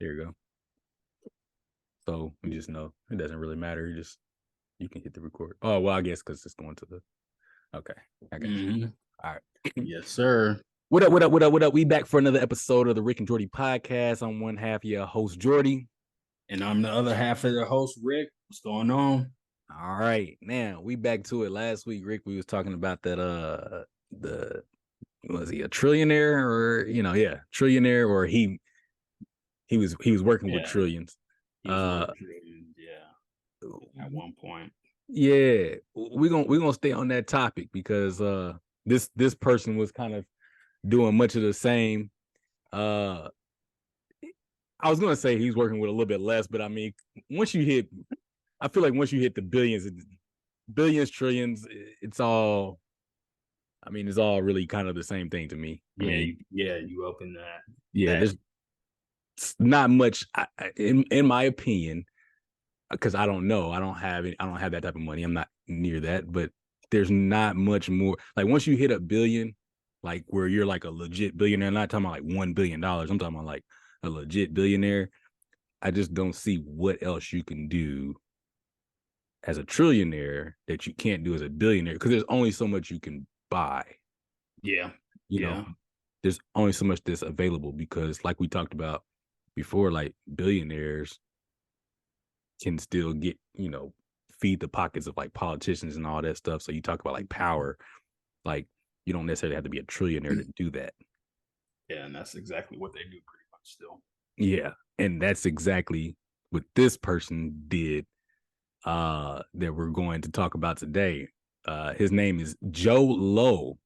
There you go. So we just know it doesn't really matter. You can hit the record. Oh well, I guess because it's going to the. Okay, I got you. Mhm. All right. Yes, sir. What up? What up? What up? What up? We back for another episode of the Rick and Jordy podcast. I'm one half your host, Jordy. And I'm the other half of the host, Rick. What's going on? All right, now we back to it. Last week, Rick, we was talking about that. The was he a trillionaire or trillionaire or he was working with Yeah, trillions. he was Uh, working. Yeah, at one point. yeah, we're gonna stay on that topic because this person was kind of doing much of the same. Uh, I was gonna say he's working with a little bit less, but I mean, once you hit, I feel like once you hit the billions, trillions, it's all. I mean, it's all really kind of the same thing to me. I Yeah, mean, you open that. yeah, That there's not much in my opinion because I don't know. I don't have that type of money. I'm not near that, but there's not much more. Like once you hit a billion, like where you're like a legit billionaire, I'm not talking about like $1 billion. I'm talking about like a legit billionaire. I just don't see what else you can do as a trillionaire that you can't do as a billionaire because there's only so much you can buy. yeah, You know, yeah, there's only so much that's available because, like we talked about before, like billionaires can still get, feed the pockets of like politicians and all that stuff. So you talk about like power, like you don't necessarily have to be a trillionaire to do that. yeah, and that's exactly what they do pretty much still. Yeah. And that's exactly what this person did that we're going to talk about today. His name is Joe Low.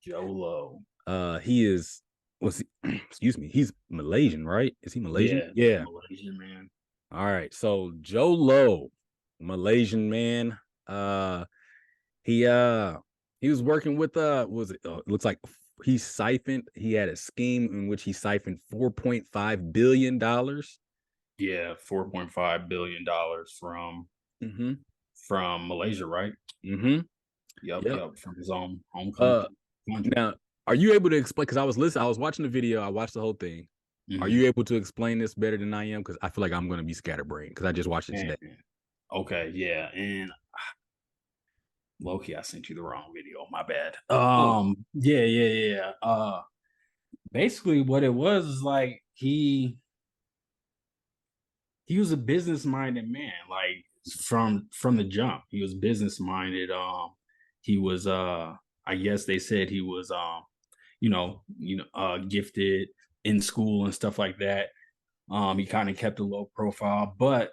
Joe Low. He is what's he, excuse me, he's Malaysian, right? Is he Malaysian? Yeah, Yeah. Malaysian man. All right. So Joe Low, Malaysian man. Uh he uh he was working with was it it looks like he had a scheme in which he siphoned $4.5 billion. Yeah, $4.5 billion Mm-hmm. from Malaysia, right? Mm-hmm. Yep, Yep. yep, from his own home Uh country. Now are you able to explain because I was watching the video, I watched the whole thing. Are Hmm. you able to explain this better than I am? Because I feel like I'm gonna be scatterbrained because I just watched it Man, today. okay, yeah, and Loki, I sent you the wrong video. My bad. Oh. Yeah, yeah, yeah. Basically, what it was is like he was a business minded man. Like from the jump, he was business minded. He was I guess they said he was gifted in school and stuff like that. He kind of kept a low profile, but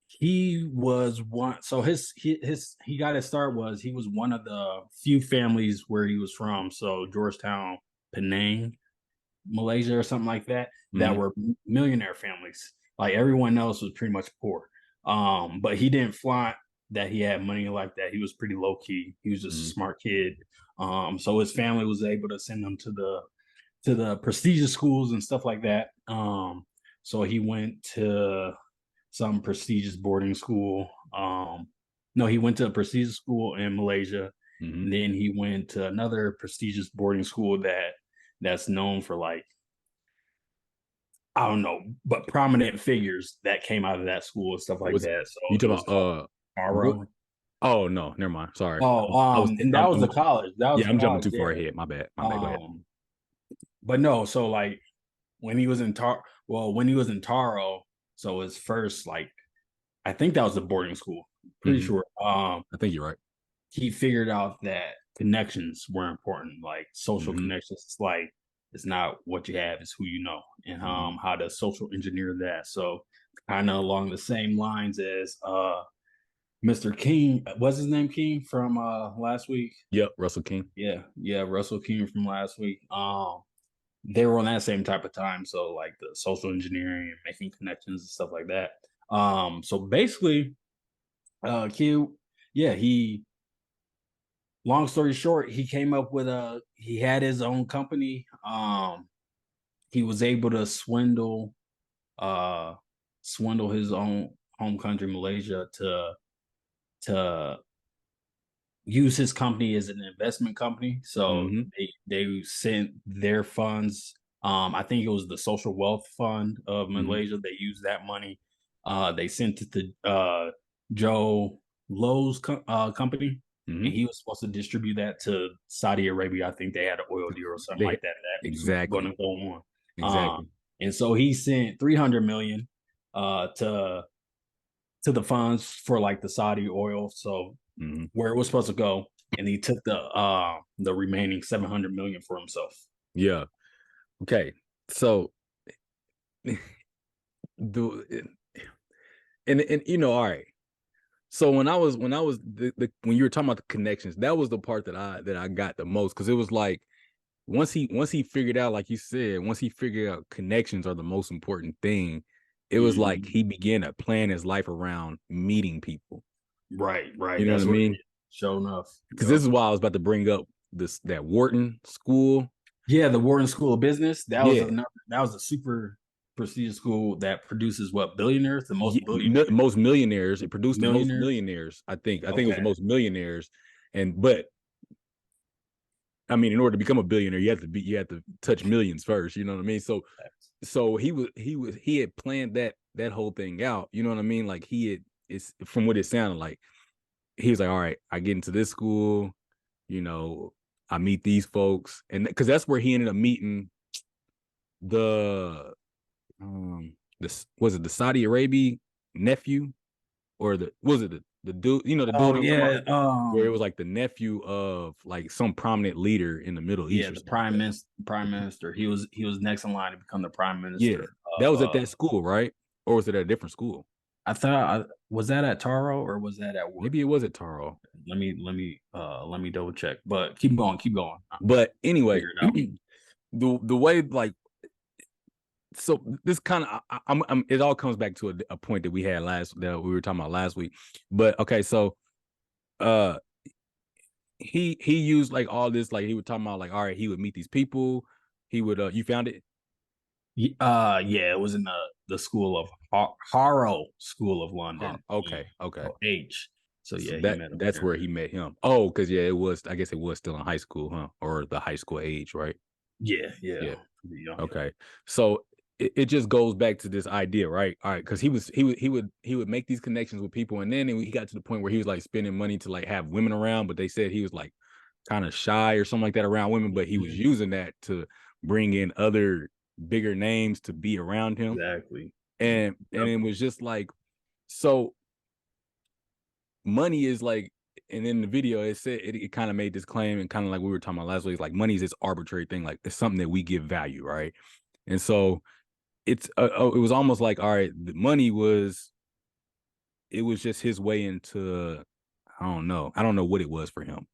he was one. So he got his start was he was one of the few families where he was from. So Georgetown, Penang, Malaysia, or something like that. That Mhm. were millionaire families. Like everyone else was pretty much poor. But he didn't flaunt that he had money like that. He was pretty low key. He was just a Mhm. smart kid. So his family was able to send him to the prestigious schools and stuff like that. So he went to some prestigious boarding school. No, he went to a prestigious school in Malaysia. Mhm. And then he went to another prestigious boarding school that's known for like I don't know, but prominent figures that came out of that school and stuff like Was that. So you it talking was called about what? Caro. Oh no, never mind. Sorry. Oh, and that was I'm the college. That was yeah, the I'm jumping college. too Yeah. far ahead. My bad. My bad. Go ahead. But no, so like when he was in when he was in Taro, so his first like I think that was the boarding school. Pretty Mhm. sure. I think you're right. He figured out that connections were important, like social Mhm. connections. It's like it's not what you have, it's who you know, and Mhm. how to social engineer that. So kind of along the same lines as Mr. King, what's his name, King from last week? Yep, Russell King. Yeah, yeah, Russell King from last week. They were on that same type of time, so like the social engineering and making connections and stuff like that. So basically, Q, yeah, he long story short, he came up with he had his own company. He was able to uh swindle his own home country, Malaysia, to use his company as an investment company. So Mhm. they sent their funds I think it was the Social Wealth Fund of Mhm. Malaysia. They used that money. They sent it to Joe Lowe's company, and Mhm. he was supposed to distribute that to Saudi Arabia. I think they had an oil deal or something They like that that was going exactly. to go on. Exactly. And so he sent 300 million to the funds for like the Saudi oil. So Mhm. where it was supposed to go, and he took the remaining 700 million for himself. Yeah. Okay. So the and all right. So when I was when you were talking about the connections, that was the part that I got the most because it was like once he figured out, like you said, once he figured out connections are the most important thing, it was like Mhm. he began to plan his life around meeting people. Right, You right. know what I That's what it mean? is. Sure enough. Because this Yep. is why I was about to bring up this that Wharton school. Yeah, the Wharton School of Business. Yeah, That was a super prestigious school that produces what, billionaires, the most most millionaires. It produced the most millionaires. millionaires. I think it was the Okay. most millionaires. And but I mean, in order to become a billionaire, you had to touch millions first. You know what I mean? So he had planned that whole thing out. You know what I mean? Like he had it's from what it sounded like. He was like, all right, I get into this school. You know, I meet these folks, and because that's where he ended up meeting the this was it the Saudi Arabia nephew or the was it the dude, the dude Oh I'm talking about yeah. where it was like the nephew of like some prominent leader in the Middle East Yeah, or the something like that. prime minister. He was next in line to become the prime Yeah. minister That of was at that school, right? Or was it at a different school? I thought was that at Taro or was that at Maybe Wharton? it was at Taro. Let me double check. But keep going, keep going. But anyway, Figure it out. the way like so this kind of I'm it all comes back to a point that we had last that we were talking about last week. But okay, so uh he used like all this like he was talking about like all right he would meet these people he would you found it. Yeah, it was in the school of Harrow School of Huh, London. okay, okay. Oh, H. So So yeah, he that met him that's there. where he met him. Oh, because yeah, it was. I guess it was still in high school, huh? Or the high school age, right? Yeah, yeah. Yeah. Pretty young. Okay. So it just goes back to this idea, right? All right, because he would make these connections with people, and then he got to the point where he was like spending money to like have women around, but they said he was like kind of shy or something like that around women, but he was Mhm. using that to bring in other bigger names to be around him, Exactly. and Yep. it was just like so money is like and in the video it said it kind of made this claim and kind of like we were talking about last week like money is this arbitrary thing like it's something that we give value, right? And so it was almost like all right the money was it was just his way into I don't know what it was for him,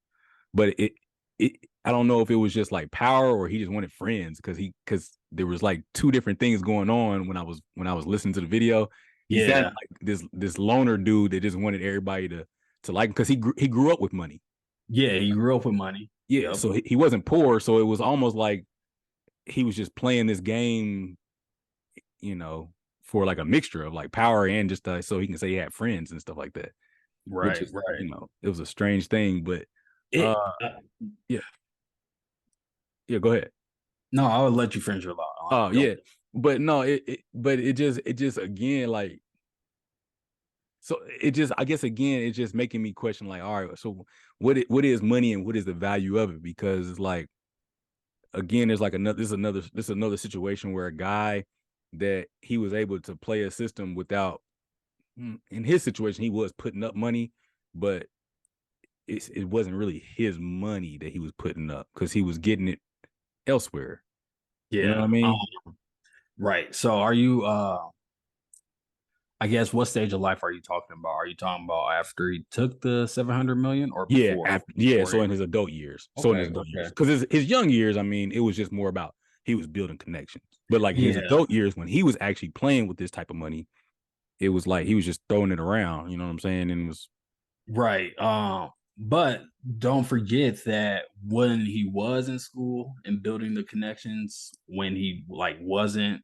but it I don't know if it was just like power or he just wanted friends because there was like two different things going on when I was listening to the video. He sounded Yeah. like this loner dude that just wanted everybody to like him because he grew up with money. Yeah, he grew up with money. Yeah, Yep. so he wasn't poor, so it was almost like he was just playing this game, you know, for like a mixture of like power and just so he can say he had friends and stuff like that, which Right, is right. it was a strange thing, but uh It yeah, yeah, go ahead. No, I would let you finish your thought. Oh Go. yeah, but no, but it just again like so it just I guess again it's just making me question like all right so what is money and what is the value of it because it's like again there's like another situation where a guy that he was able to play a system without in his situation he was putting up money but it wasn't really his money that he was putting up because he was getting it elsewhere. You know what I Yeah. mean? Right. So are you I guess what stage of life are you talking about? Are you talking about after he took the 700 million or Yeah, before? after yeah, Before so he in his adult years. So in his Okay, adult years. okay. Because his young years, I mean, it was just more about he was building connections. But like in his Yeah, adult years, when he was actually playing with this type of money, it was like he was just throwing it around, you know what I'm saying? And it was right. But don't forget that when he was in school and building the connections, when he like wasn't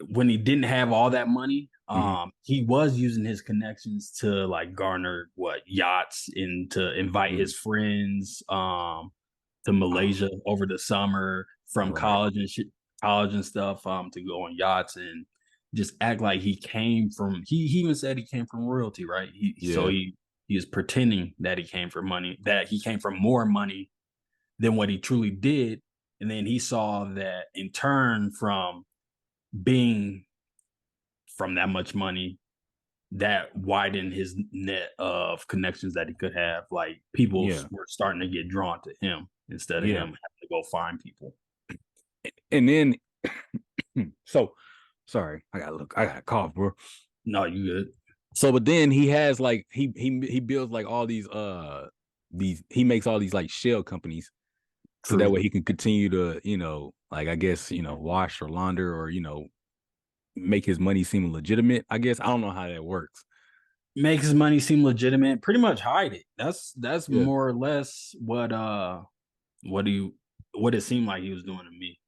when he didn't have all that money, mhm, he was using his connections to like garner what yachts and to invite mhm. his friends to Malaysia over the summer, from Right. college and stuff, to go on yachts and just act like he came from. He even said he came from royalty, right? So Yeah. he was pretending that he came from money, that he came from more money than what he truly did, and then he saw that in turn from being from that much money, that widened his net of connections that he could have. Like people Yeah. were starting to get drawn to him instead of him Yeah. having to go find people. And then so sorry, I got a cough, bro. No, you good. So but then he has like he builds like all these he makes all these like shell companies so that True. way he can continue to, like I guess, wash or launder or, make his money seem legitimate. I guess I don't know how that works. Make his money seem legitimate, pretty much hide it. That's Yeah. more or less what do you what it seemed like he was doing to me.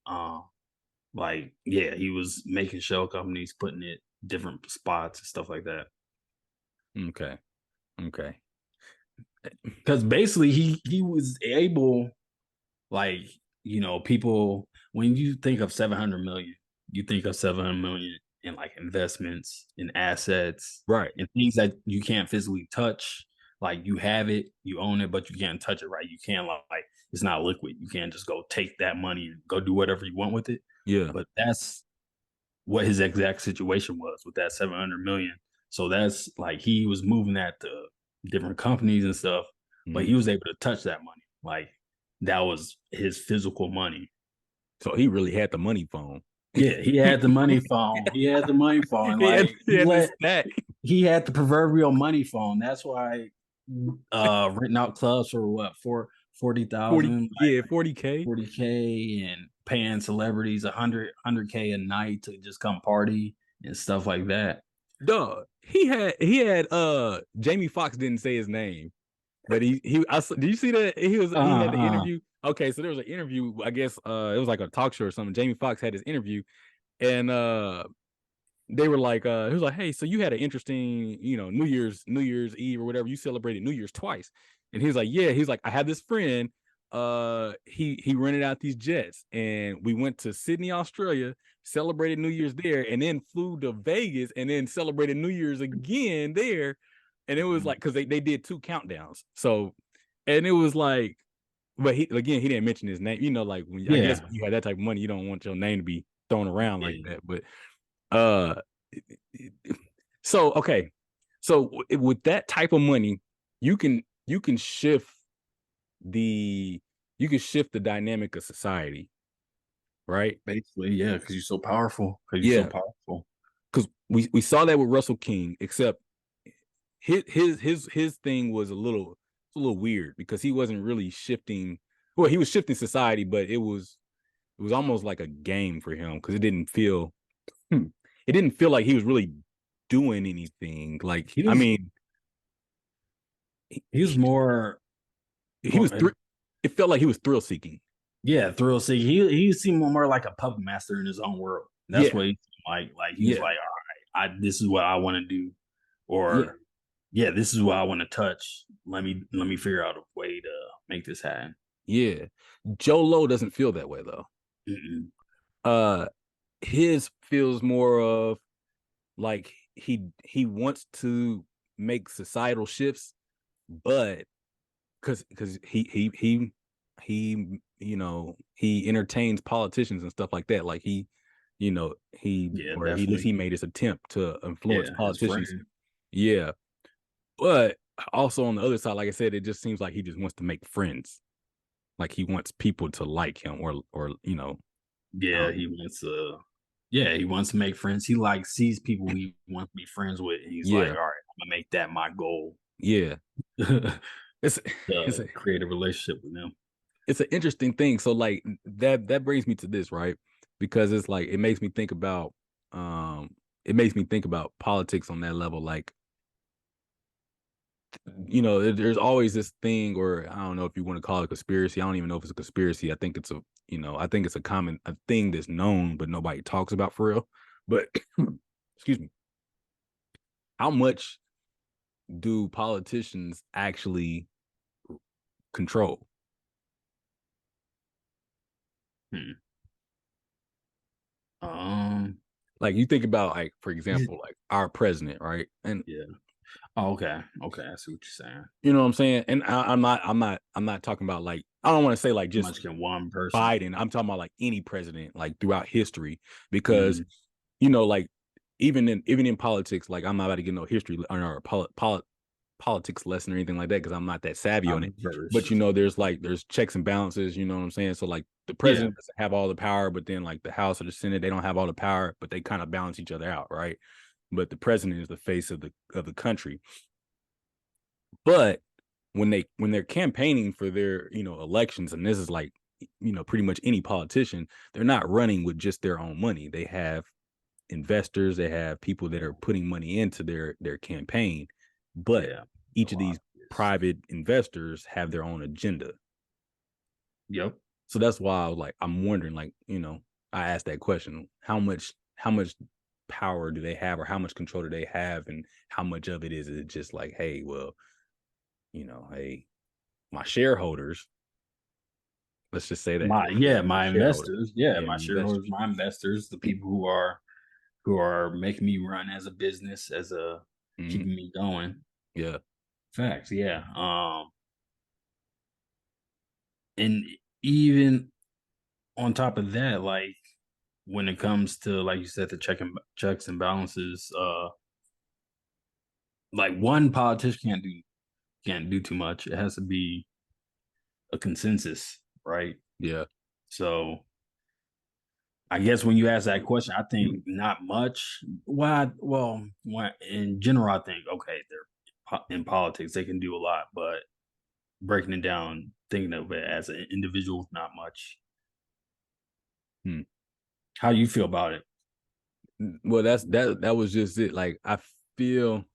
Like, yeah, he was making shell companies, putting it different spots and stuff like that. Okay. Okay. Because basically he was able, like, people, when you think of 700 million, you think of 700 million in like investments, in assets, Right. and things that you can't physically touch. Like you have it, you own it, but you can't touch it, right? You can't, like, it's not liquid. You can't just go take that money and go do whatever you want with it. Yeah. But that's what his exact situation was with that 700 million. So that's like he was moving that to different companies and stuff, but Mhm. he was able to touch that money. Like that was his physical money. So he really had the money phone. Yeah, he had the money phone. He had the money phone. Like He had this stack. he had the proverbial money phone. That's why renting out clubs for what, 40, 40,000, like yeah, 40K. 40K, and paying celebrities 100K a night to just come party and stuff like that. Duh. He had Jamie Foxx didn't say his name. But did you see that he had the Uh, interview? Okay, so there was an interview, I guess it was like a talk show or something. Jamie Foxx had his interview and they were like he was like, "Hey, so you had an interesting, New Year's Eve or whatever. You celebrated New Year's twice." And he was like, "Yeah." He's like, "I had this friend, he rented out these jets and we went to Sydney, Australia, celebrated New Year's there and then flew to Vegas and then celebrated New Year's again there." And it was like cuz they did two countdowns. So and it was like but he didn't mention his name. Like I guess yeah, when you have that type of money, you don't want your name to be thrown around like yeah, that. But uh, so okay, so with that type of money, you can shift the you can shift the dynamic of society, right? basically, yeah, because you're so powerful. Because you're so Yeah, powerful. because we saw that with Russell King, except his thing was a little weird because he wasn't really shifting. Well, he was shifting society, but it was almost like a game for him because it didn't feel like he was really doing anything. Like He I was mean, he, he was more he go was ahead. it felt like he was thrill seeking. Yeah, thrill seeking. He seemed more like a puppet master in his own world. That's Yeah, what he seemed like. Like he was yeah, like, all right, this is what I want to do, yeah, or yeah, this is what I want to touch. Let me figure out a way to make this happen. yeah. Joe Low doesn't feel that way though. Mm-mm. Uh, his feels more of like he wants to make societal shifts, but because he entertains politicians and stuff like that. Like Yeah, or at least definitely. he made his attempt to influence Yeah, his politicians. friend. Yeah, but also on the other side, like I said, it just seems like he just wants to make friends. Like he wants people to like him, or I Yeah, don't know. he wants to make friends. He like sees people he wants to be friends with, and he's like, Yeah, all right, I'm gonna make that my goal yeah. to It's it's a, create a relationship with them. it's an interesting thing. So like that brings me to this, right? Because it's like um it makes me think about politics on that level. Like, there's always this thing, or I don't know if you want to call it a conspiracy. I don't even know if it's a conspiracy. I think it's a common a thing that's known, but nobody talks about for real. But excuse me, how much do politicians actually control? Hmm. Like you think about like, for example, like our president, right? And Yeah. Oh, okay. Okay. I see what you're saying. you know what I'm saying? And I'm not talking about like, I don't want to say like How just much can one person do? Biden. I'm talking about like any president, like throughout history, because Mhm. like even in politics, like I'm not about to get no history or politics lesson or anything like that because I'm not that savvy on I'm it. But versed. there's checks and balances. You know what I'm saying? So like the Yeah. president doesn't have all the power, but then like the House or the Senate, they don't have all the power, but they kind of balance each other out, right? But the president is the face of the country. But when they're campaigning for their elections, and this is like pretty much any politician, they're not running with just their own money. They have investors, they have people that are putting money into their campaign, but Yeah. A each of these lobbyist. private investors have their own agenda. Yep. So that's why I was like, I'm wondering, like, I asked that question: how much power do they have, or how much control do they have, and how much of it is it just like, hey, well, hey, my shareholders, let's just say that My for yeah, my my shareholders, investors. Yeah, yeah, my my investors, shareholders, my investors, the people who are making me run as a business, as a hmm, keeping me going. yeah, Facts, yeah. And even on top of that, like when it comes to like you said, the checks and balances, like one politician can't do too much. It has to be a consensus, right? yeah, So I guess when you ask that question, I think not much. In general, I think okay, they're in politics, they can do a lot, but breaking it down, thinking of it as an individual, not much. hmm. How you feel about it? Well, that was just it. Like I feel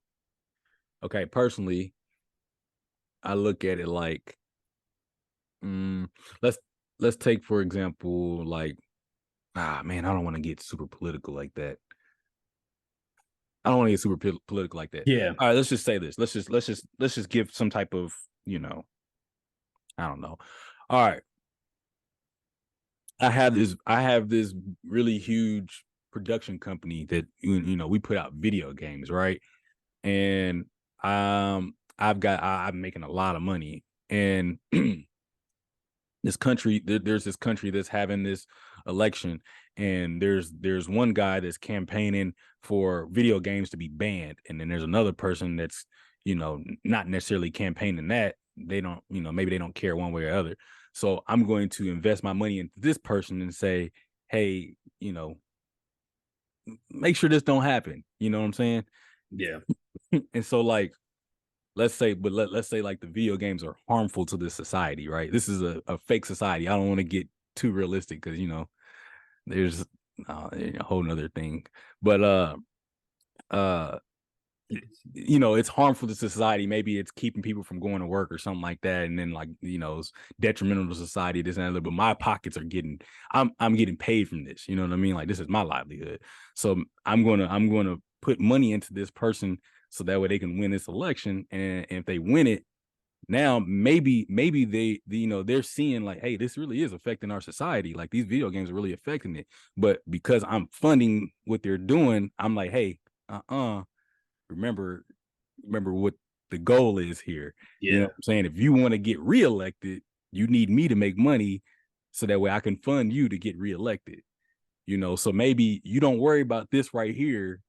okay personally. I look at it like, mm, let's let's take for example, like, man, I don't want to get super political like that. I don't want to get super political like that. Yeah, All right, let's just say this. Let's just give some type of I don't know. All right, I have this really huge production company that we put out video games, right? And I'm making a lot of money, and there's this country that's having this election, and there's one guy that's campaigning for video games to be banned, and then there's another person that's not necessarily campaigning that. They don't, maybe they don't care one way or other. So I'm going to invest my money into this person and say, hey, make sure this don't happen. You know what I'm saying? yeah, And so like, let's say like the video games are harmful to this society, right? This is a fake society. I don't want to get too realistic because there's a whole nother thing. But uh it's harmful to society. Maybe it's keeping people from going to work or something like that, and then like it's detrimental to society, this and that. But my pockets are getting, I'm getting paid from this. You know what I mean? Like this is my livelihood. So I'm gonna put money into this person so that way they can win this election, and if they win it, now maybe they're seeing like, hey, this really is affecting our society. Like these video games are really affecting it. But because I'm funding what they're doing, I'm like, hey, uh remember what the goal is here. You know yeah, what I'm saying? If you want to get reelected, you need me to make money so that way I can fund you to get reelected. So maybe you don't worry about this right here.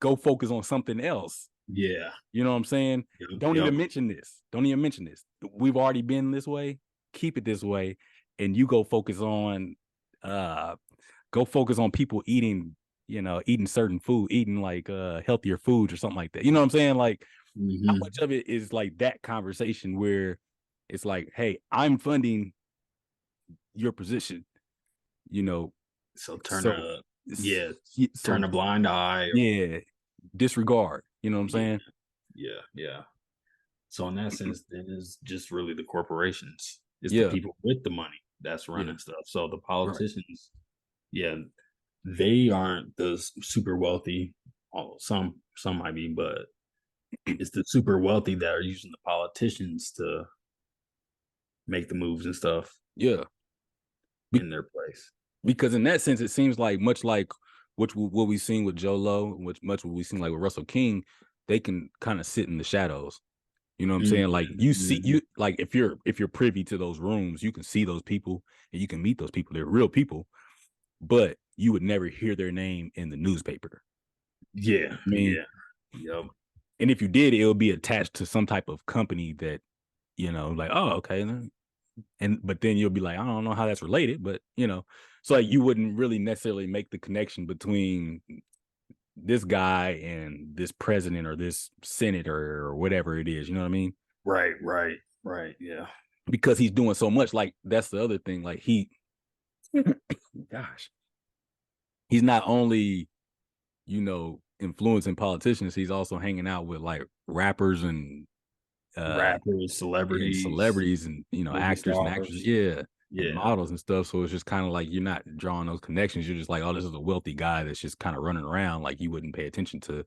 Go focus on something else. yeah. You know what I'm saying? Yep, Don't yep. even mention this. Don't even mention this. We've already been this way. Keep it this way. And you uh go focus on people eating certain food, eating like healthier foods or something like that. You know what I'm saying? Like how Hmm. much of it is like that conversation where it's like, hey, I'm funding your position, you know, So so yeah, so turn a blind eye. yeah, disregard. You know what I'm Yeah, saying? yeah, yeah. So in that sense, then it's just really the corporations. It's the Yeah, people with the money that's yeah, running stuff. So the right. politicians, yeah, they aren't the super wealthy. Oh, some might be, but it's the super wealthy that are using the politicians to make the moves and stuff Yeah. in their place. Because in that sense, it seems like much like which what we've seen with Joe Low, which much what we've seen like with Russell King, they can kind of sit in the shadows. You know what I'm saying? Like you see, Mhm. you like if you're privy to those rooms, you can see those people and you can meet those people. They're real people, but you would never hear their name in the newspaper. Yeah, I mean, yeah, yep. and if you did, it would be attached to some type of company that like, oh, okay, and but then you'll be like, I don't know how that's related, but so like you wouldn't really necessarily make the connection between this guy and this president or this senator or whatever it is. You know what I mean? Right, right, right, yeah. Because he's doing so much. Like that's the other thing. Like gosh, he's not only influencing politicians. He's also hanging out with like rappers uh Rappers, and celebrities, celebrities and movie actors and actresses, stars. yeah, and Yeah, models and stuff. So it's just kind of like you're not drawing those connections. You're just like, oh, this is a wealthy guy that's just kind of running around. Like you wouldn't pay attention to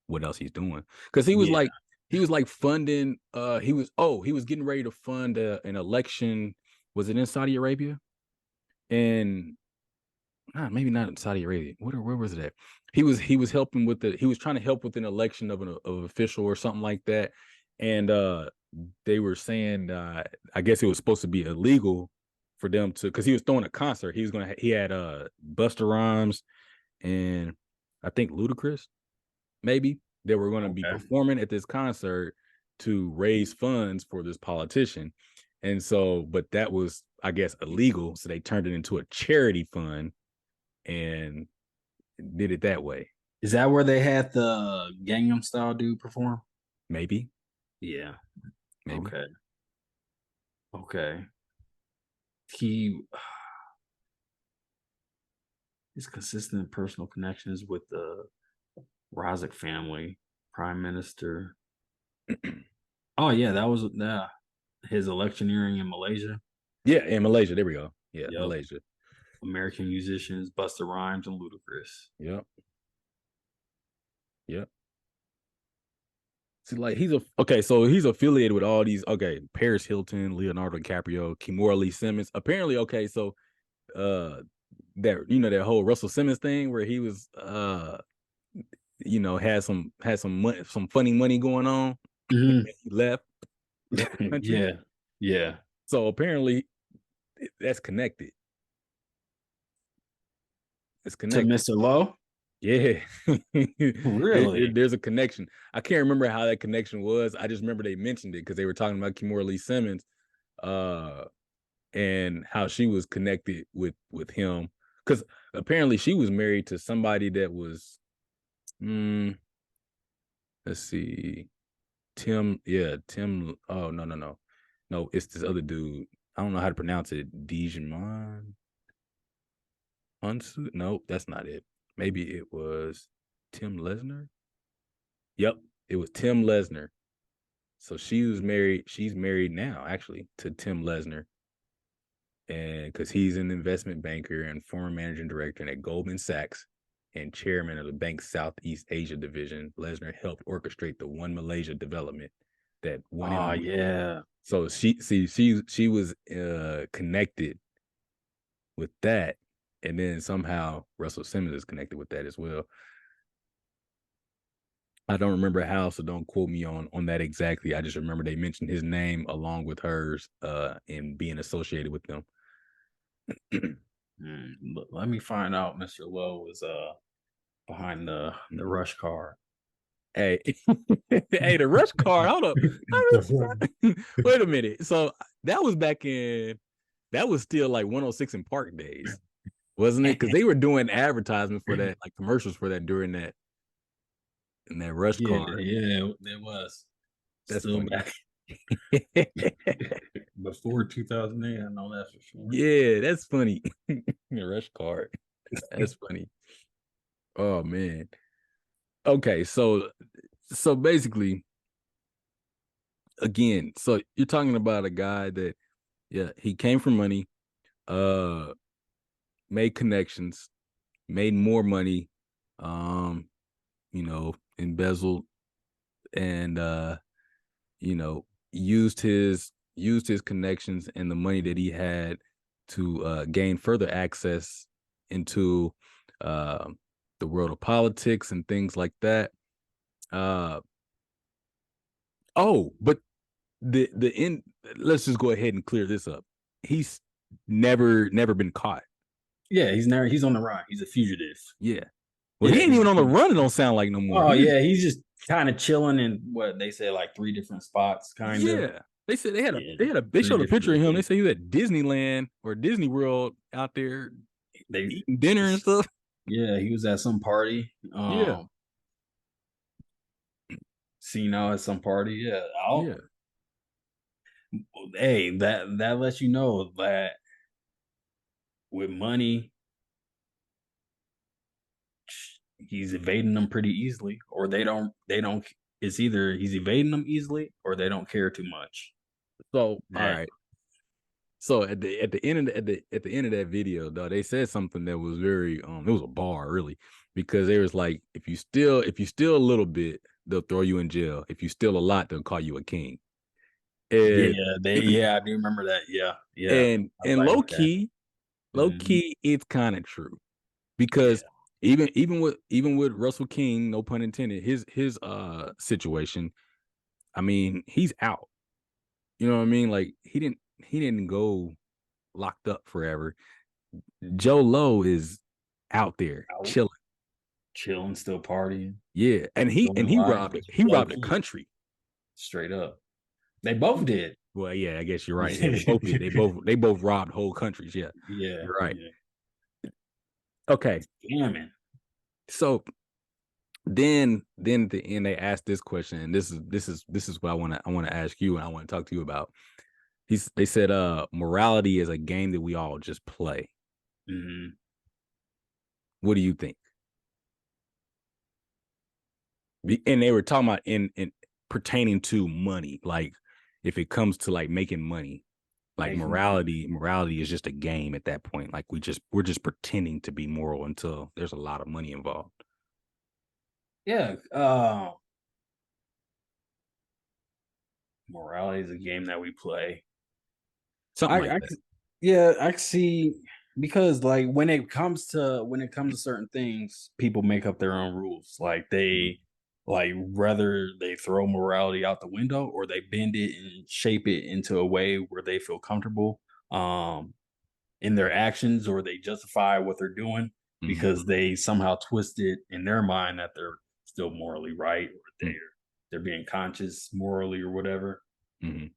what else he's doing because yeah. he was like funding. He was getting ready to fund an election. Was it in Saudi Arabia? And maybe not in Saudi Arabia. Where was it at? He was helping with he was trying to help with an election of official or something like that. And they were saying I guess it was supposed to be illegal for them to because he was throwing a concert. He had Buster Rhymes and I think Ludacris, maybe they were gonna be Okay. performing at this concert to raise funds for this politician. And so, but that was, I guess, illegal. So they turned it into a charity fund and did it that way. Is that where they had the Gangnam Style dude perform? Maybe, Yeah. maybe. Okay. Okay. He his consistent personal connections with the Razak family, prime minister. Oh yeah, that was his electioneering in Malaysia. Yeah, in Malaysia. There we go. Yeah, Yep. Malaysia. American musicians, Busta Rhymes and Ludacris. Yep. Yep. See, like so he's affiliated with all these. Okay, Paris Hilton, Leonardo DiCaprio, Kimora Lee Simmons. Apparently, okay, so uh, that whole Russell Simmons thing where he was had some funny money going on. Mhm. He left the country. Yeah. Yeah. So apparently that's connected. It's To connected. Mr. Lowe? Yeah. Really? There's a connection. I can't remember how that connection was. I just remember they mentioned it because they were talking about Kimora Lee Simmons, uh, and how she was connected with him. Because apparently she was married to somebody that was, mm, let's see, Tim. Yeah, Tim. Oh no, it's this other dude. I don't know how to pronounce it. Dijon Unsu? No, that's not it. Maybe it was Tim Lesnar. Yep, it was Tim Lesnar. So she was married. She's married now, actually, to Tim Lesnar, and because he's an investment banker and former managing director at Goldman Sachs and chairman of the bank's Southeast Asia division, Lesnar helped orchestrate the One Malaysia development that won Oh him. yeah. So she was connected with that, and then somehow Russell Simmons is connected with that as well. I don't remember how, so don't quote me on that exactly. I just remember they mentioned his name along with hers, in being associated with them. Let me find out Mr. Lowe was behind the Mhm. rush car. Hey, hey, the rush car. Hold up. Wait a minute. So that was still like 106 in Park days, wasn't it? Because they were doing advertisement for that, like commercials for that during that in that rush Yeah, car. yeah, it was. That's Still funny. back before 2008, I know that's for sure. Yeah, that's funny. The rush car. That's funny. Oh man. Okay, so basically, again, so you're talking about a guy that, yeah, he came from money, uh, made connections, made more money, embezzled and used his connections and the money that he had to gain further access into uh the world of politics and things like that. Uh but the end. Let's just go ahead and clear this up. He's never been caught. Yeah, he's on the run. He's a fugitive. Yeah. Well, he Yeah, ain't he's a even on the fugitive. run. It don't sound like no more. Oh yeah, he's just kind of chilling in what they say like three different spots, kind of. Yeah. They said Yeah, they three showed a different picture of him. They locations. said he was at Disneyland or Disney World out there They, eating dinner and stuff. yeah, he was at some party. Yeah. Seen out at some party. Yeah, Yeah. hey, that lets you know that with money, he's evading them pretty easily, or they don't. It's either he's evading them easily, or they don't care too much. So all That right. So at the end of at the end of that video, though, they said something that was very it was a bar really, because they was like, if you steal a little bit, they'll throw you in jail. If you steal a lot, they'll call you a king. yeah, And I do remember that. Yeah, yeah. I was and like, okay. low Mhm. key, it's kind of true Yeah. because even with Russell King, no pun intended, his situation. I mean, he's out. You know what I mean? Like he didn't go locked up forever. Joe Low is out there Out, chilling. chilling, still partying, Yeah, still in life, he low robbed the key, country. straight up. They both did. Well, yeah, I guess you're right. Yeah, they both did. They both robbed whole countries. Yeah, Yeah, you're right. yeah. Okay, Scamming. so then at the end they asked this question, and this is what I want to ask you, and I want to talk to you about. They said morality is a game that we all just play. Mhm. What do you think? And they were talking about in pertaining to money, like if it comes to like making money, like Making money. morality is just a game at that point. Like we're just pretending to be moral until there's a lot of money involved. Yeah, morality is a game that we play. Something like I that. yeah, I see, because like when it comes to certain things, people make up their own rules. Like Mhm, they like whether they throw morality out the window or they bend it and shape it into a way where they feel comfortable in their actions, or they justify what they're doing mhm, because they somehow twist it in their mind that they're still morally right, or mm, they're being conscious morally or whatever. mhm,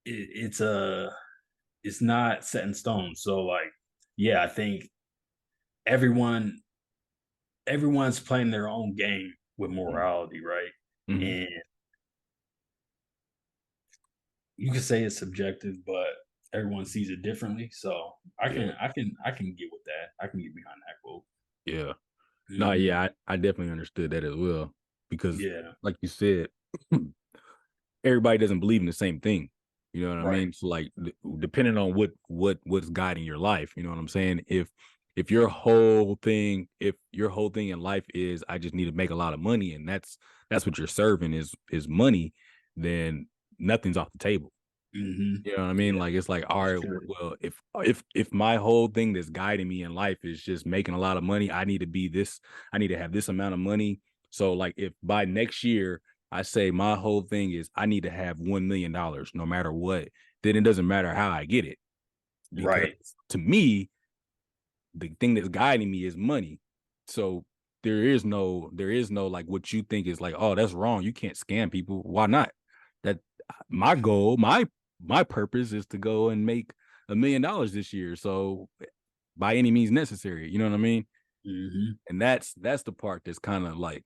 It's a it's not set in stone. So like, yeah, I think everyone everyone's playing their own game with mhm, morality, right? mhm. And you can say it's subjective, but everyone sees it differently. So Yeah, I can get with that. I can get behind that quote. yeah. No, Hmm. yeah, I definitely understood that as well because, Yeah. like you said, everybody doesn't believe in the same thing. You know what I Right. mean? So like depending on what's guiding your life, you know what I'm saying? If your whole thing in life is I just need to make a lot of money and that's what you're serving is money, then nothing's off the table. Hmm. You know what I mean? Yeah, Like it's like, all that's right, true. well, if my whole thing that's guiding me in life is just making a lot of money, I need to have this amount of money. So like if by next year I say my whole thing is I need to have $1 million no matter what, then it doesn't matter how I get it. Because Right. to me, the thing that's guiding me is money. So there is no like what you think is like, oh, that's wrong. You can't scam people. Why not? That my goal, my purpose is to go and make $1 million this year. So by any means necessary, you know what I mean? Hmm. And that's the part that's kind of like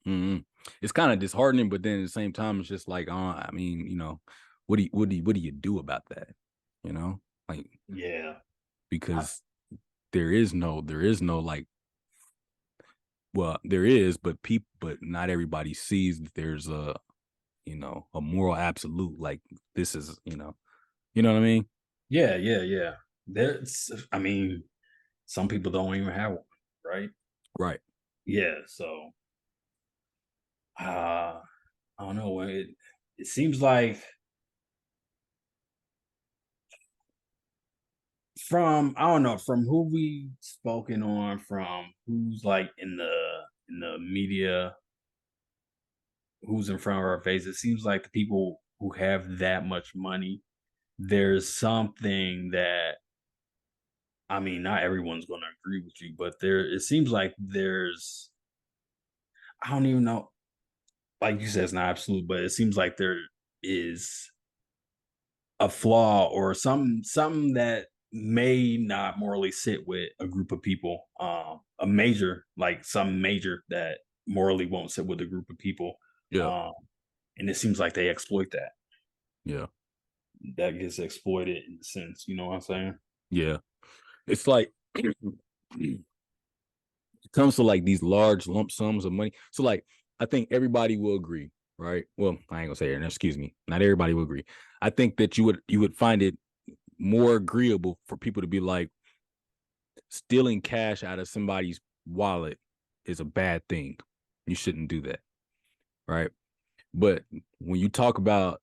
mm, it's kind of disheartening, but then at the same time, it's just like, I mean, you know, what do you do about that? You know, like Yeah. I, because there is no like, well, there is, but but not everybody sees that there's a, you know, a moral absolute. Like this is, you know what I mean? yeah, yeah, yeah. There's I mean, some people don't even have one, right? Right. Yeah, so I don't know. It seems like from I don't know, from who we spoken on, from who's like in the media, who's in front of our face, it seems like the people who have that much money, there's something that I mean, not everyone's gonna agree with you, but there it seems like there's I don't even know, like you said, it's not absolute, but it seems like there is a flaw or something that may not morally sit with a group of people. A major, like some major that morally won't sit with a group of people. Yeah, Um, and it seems like they exploit that. yeah, That gets exploited in a sense. You know what I'm saying? yeah. It's like it comes to like these large lump sums of money. So like I think everybody will agree, right? Well, I ain't gonna say it. Excuse me. Not everybody will agree. I think that you would find it more agreeable for people to be like stealing cash out of somebody's wallet is a bad thing. You shouldn't do that, right? But when you talk about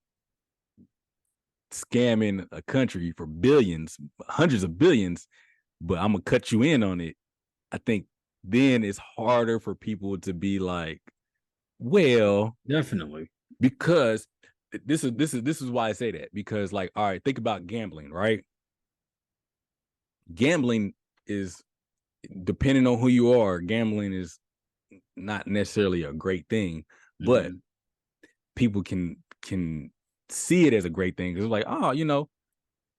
scamming a country for billions, hundreds of billions, but I'm gonna cut you in on it. I think then it's harder for people to be like, well, Definitely. because this is why I say that because like, all right, think about gambling, right? Gambling is depending on who you are. Gambling is not necessarily a great thing, but Hmm. people can see it as a great thing because it's like, oh,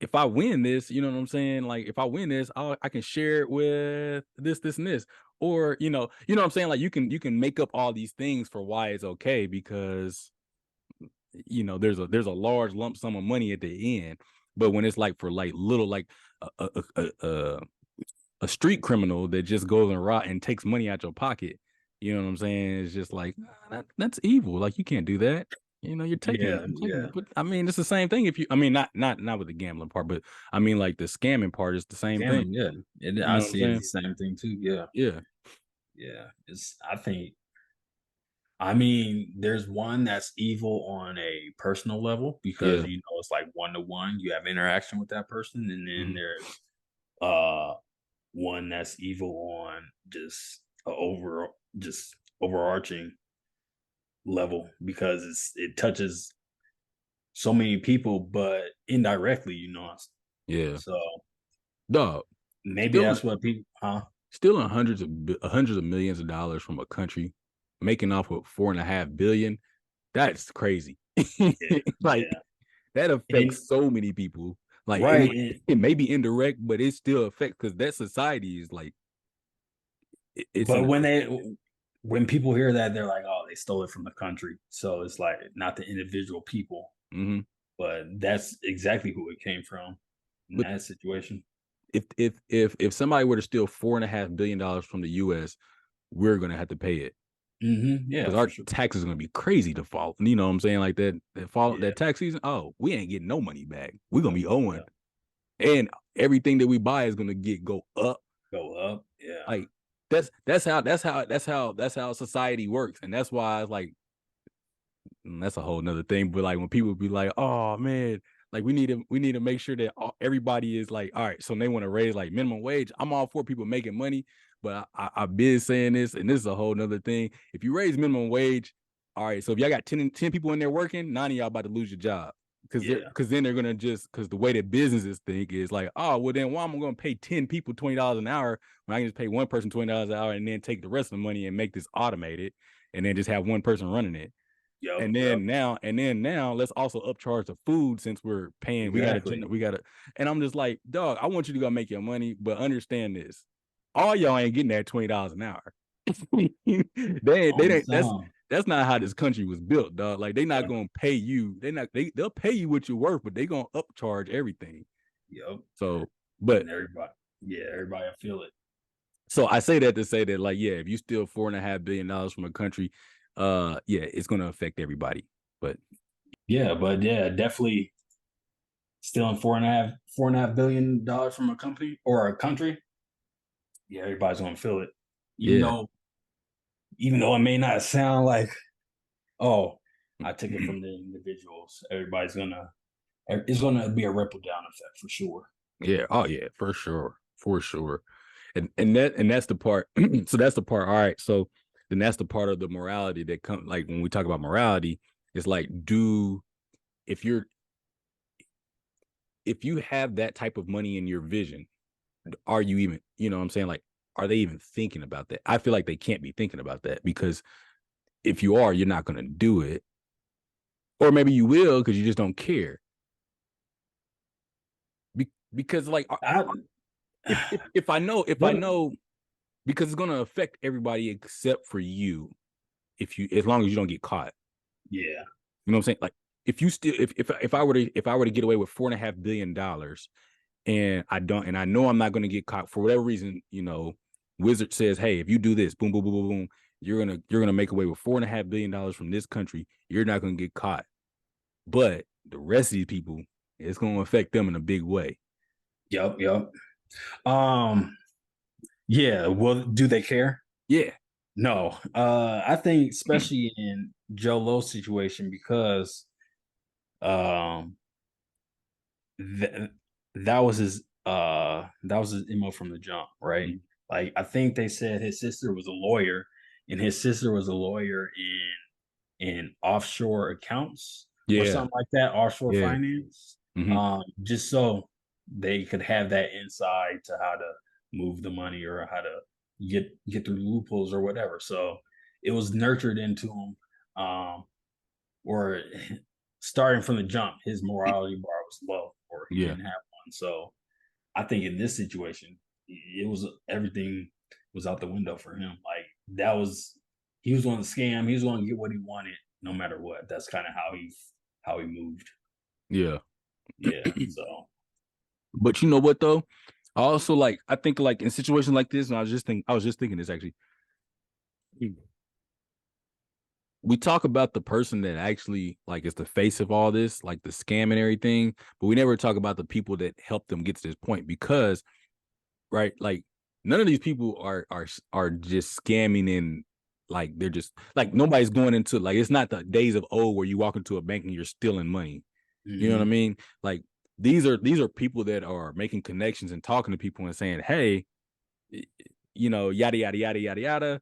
if I win this, you know what I'm saying? Like if I win this, I can share it with this, and this. Or, what I'm saying? Like you can make up all these things for why it's okay because there's a large lump sum of money at the end. But when it's like for like little like a street criminal that just goes and rot and takes money out your pocket, you know what I'm saying? It's just like that's evil. Like you can't do that. You're taking, Yeah, you're taking, yeah. but I mean, it's the same thing. If you, I mean, not with the gambling part, but I mean, like the scamming part is the same thing. Gambling, yeah. You I know what I'm see it as saying? the same thing too. Yeah, Yeah, yeah. It's I think I mean, there's one that's evil on a personal level because yeah, it's like one to one. You have interaction with that person, and then mhm, there's uh one that's evil on just a just overarching level because it touches so many people, but indirectly, yeah. So Dog, maybe stealing, that's what people, huh? stealing hundreds of millions of dollars from a country, making off with 4.5 billion. That's crazy. Yeah, Like yeah, that and affects so many people. Like right, and, it may be indirect, but it still affects because that society is like it's but in. when people hear that, they're like, "Oh, they stole it from the country." So it's like not the individual people, Mm-hmm. but that's exactly who it came from in But that situation. if somebody were to steal $4.5 billion from the U.S., we're gonna have to pay it Yeah, because for our sure. taxes are gonna be crazy to fall. You know what I'm saying? Like Yeah, that tax season. Oh, we ain't getting no money back. We're gonna be no, owing, yeah, and everything that we buy is gonna go up. go up. Yeah, Like that's how society works, and that's why it's like that's a whole nother thing. But like when people be like, "Oh man, like we need to make sure that everybody is like, all right." So they want to raise like minimum wage. I'm all for people making money, but I've been saying this, and this is a whole nother thing. If you raise minimum wage, all right. So if y'all got 10 people in there working, none of y'all about to lose your job. yeah, Because then they're gonna just because the way that businesses think is like, oh well, then why am I gonna pay 10 people $20 an hour when I can just pay one person $20 an hour and then take the rest of the money and make this automated and then just have one person running it yep, and yep, then now let's also upcharge the food since we're paying. exactly. We gotta, and I'm just like, dog, I want you to go make your money, but understand this: all y'all ain't getting that $20 an hour. They On don't. some, That's not how this country was built, dog. Like they not yeah, gonna pay you. They'll pay you what you're worth, but they gonna upcharge everything. yep, So, but and everybody, yeah, everybody will feel it. so I say that to say that like, yeah, if you steal $4.5 billion from a country, yeah, it's gonna affect everybody. But Yeah, but yeah, definitely stealing four and a half billion dollars from a company or a country. Yeah, everybody's gonna feel it, even yeah. though even though it may not sound like, oh, I took it from the individuals. Everybody's gonna it's gonna be a ripple down effect for sure. Yeah. Oh yeah, for sure. For sure. And that's the part. So that's the part. All right. So then that's the part of the morality that comes like when we talk about morality, it's like do if you're if you have that type of money in your vision, are you even, you know what I'm saying? Like, are they even thinking about that? I feel like they can't be thinking about that because if you are, you're not gonna do it. Or maybe you will because you just don't care. Because like I if I but know because it's gonna affect everybody except for you if you as long as you don't get caught. yeah. You know what I'm saying? Like if you still if I were to get away with $4.5 billion and I don't and I know I'm not gonna get caught for whatever reason, you know, Wizard says, hey, if you do this, boom, boom, boom, boom, boom, you're gonna make away with $4.5 billion from this country. You're not gonna get caught. But the rest of these people, it's gonna affect them in a big way. Yep, yep. Um, yeah, well, do they care? Yeah. No. I think especially in Joe Low's situation because um th- that was his MO from the jump, right? Mhm. Like I think they said his sister was a lawyer and his sister was a lawyer in offshore accounts or Yeah. something like that, offshore Yeah. finance. Hmm. Just so they could have that insight to how to move the money or how to get through loopholes or whatever. So it was nurtured into him, or starting from the jump, his morality bar was low, or he Yeah. didn't have one. So I think in this situation, it was everything was out the window for him. Like that was he was going to scam. He was going to get what he wanted, no matter what. That's kind of how he moved. Yeah. Yeah. So But you know what though? I also like I think like in situations like this, and I was just thinking this actually. We talk about the person that actually like is the face of all this, like the scam and everything, but we never talk about the people that helped them get to this point because right, like none of these people are just scamming and like they're just like nobody's going into like it's not the days of old where you walk into a bank and you're stealing money. You know what I mhm. mean? Like these are people that are making connections and talking to people and saying, "Hey, you know, yada yada yada yada yada,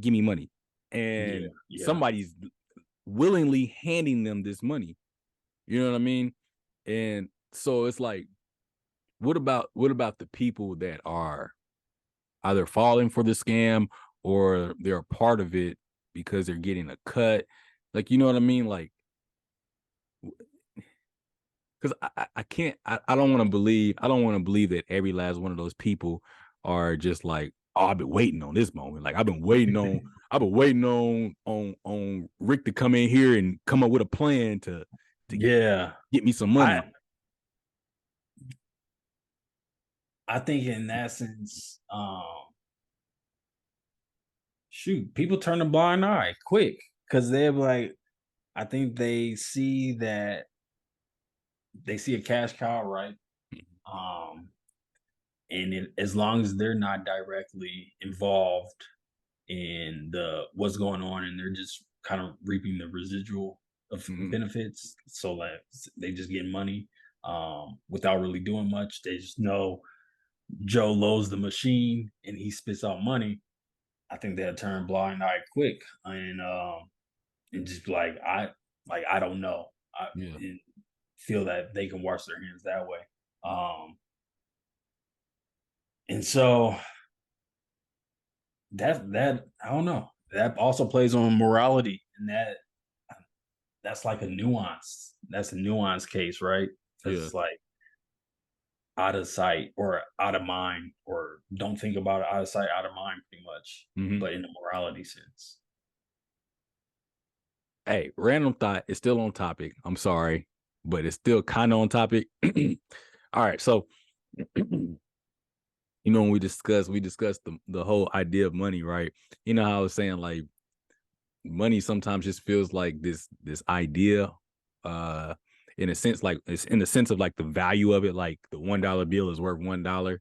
give me money." Yeah, And yeah, somebody's willingly handing them this money. You know what I mean? And so it's like, what about the people that are either falling for the scam or they're a part of it because they're getting a cut? Like, you know what I mean? Like, because I can't I don't want to believe that every last one of those people are just like, oh, I've been waiting on this moment. Like I've been waiting on Rick to come in here and come up with a plan to yeah. get me some I money. I think in that sense, shoot, people turn a blind eye quick because they're like, I think they see a cash cow, right? Um, and as long as they're not directly involved in the what's going on, and they're just kind of reaping the residual of Mhm. benefits, so that they just get money without really doing much. They just know Joe loads the machine and he spits out money. I think they'll turn blind eye quick and just be like I don't know. Yeah. And feel that they can wash their hands that way. Um, and so that I don't know. That also plays on morality, and that's like a nuance. That's a nuance case, right? Because Yeah. it's like out of sight or out of mind, or don't think about it, out of sight, out of mind, pretty much. Hmm. But in the morality sense, Hey, random thought is still on topic. I'm sorry, but it's still kind of on topic. All right, so you know when we discussed the whole idea of money, right? You know how I was saying like money sometimes just feels like this idea, uh, in a sense like it's in the sense of like the value of it, like the $1 bill is worth $1,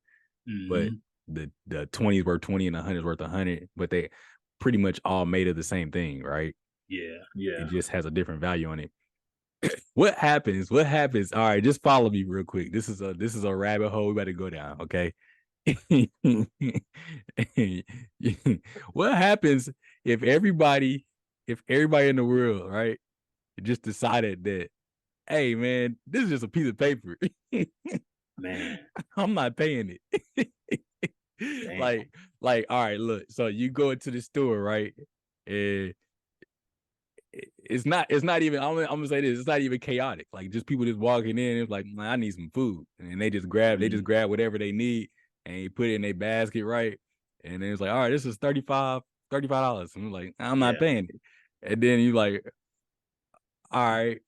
but hmm the 20 is worth 20 and 100 is worth 100, but they pretty much all made of the same thing, right? yeah, It yeah, just has a different value on it. What happens? What happens? All right, just follow me real quick. This is a rabbit hole we better go down, okay? What happens if everybody in the world, right, just decided that, hey man, this is just a piece of paper. Man, I'm not paying it. damn. like, all right, look. So you go into the store, right? And it's not even I'm gonna say this, it's not even chaotic. Like just people just walking in, it's like, man, I need some food. And they just Mhm. grab whatever they need and you put it in their basket, right? And then it's like, all right, this is $35. And I'm like, I'm not Yeah. paying it. And then you like, all right.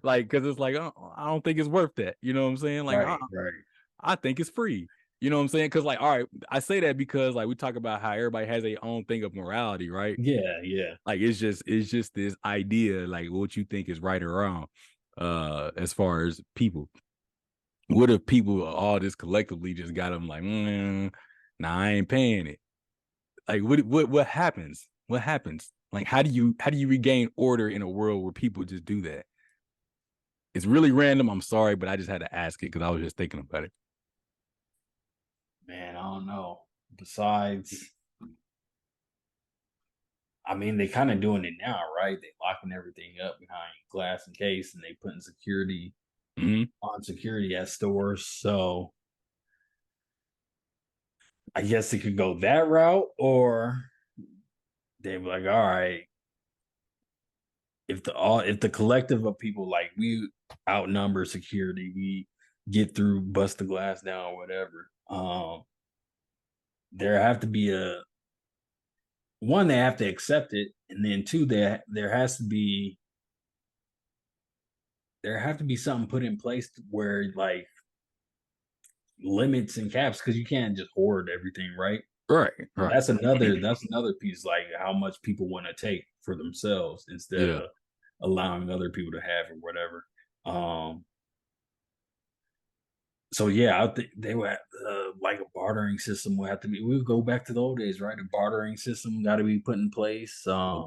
Like, cause it's like, I don't think it's worth that. You know what I'm saying? Like, Right, right. I think it's free. You know what I'm saying? Cause like, all right, I say that because like we talk about how everybody has their own thing of morality, right? Yeah, yeah. Like it's just this idea, like what you think is right or wrong, as far as people. What if people all just collectively just got them like, nah, I ain't paying it. Like what happens? What happens? Like how do you regain order in a world where people just do that? It's really random. I'm sorry, but I just had to ask it because I was just thinking about it. Man, I don't know. Besides, I mean, they kind of doing it now, right? They locking everything up behind glass and case, and they putting security Mhm. on security at stores. So I guess it could go that route, or they be like, all right, if the collective of people like we outnumber security, we get through, bust the glass down, or whatever. There have to be a one, they have to accept it, and then two, there have to be something put in place where like limits and caps because you can't just hoard everything, right? Right, And right. that's another piece, like how much people want to take for themselves instead Yeah. of allowing other people to have or whatever. Um, so yeah, I think they would like a bartering system would have to be. We would go back to the old days, right? A bartering system got to be put in place.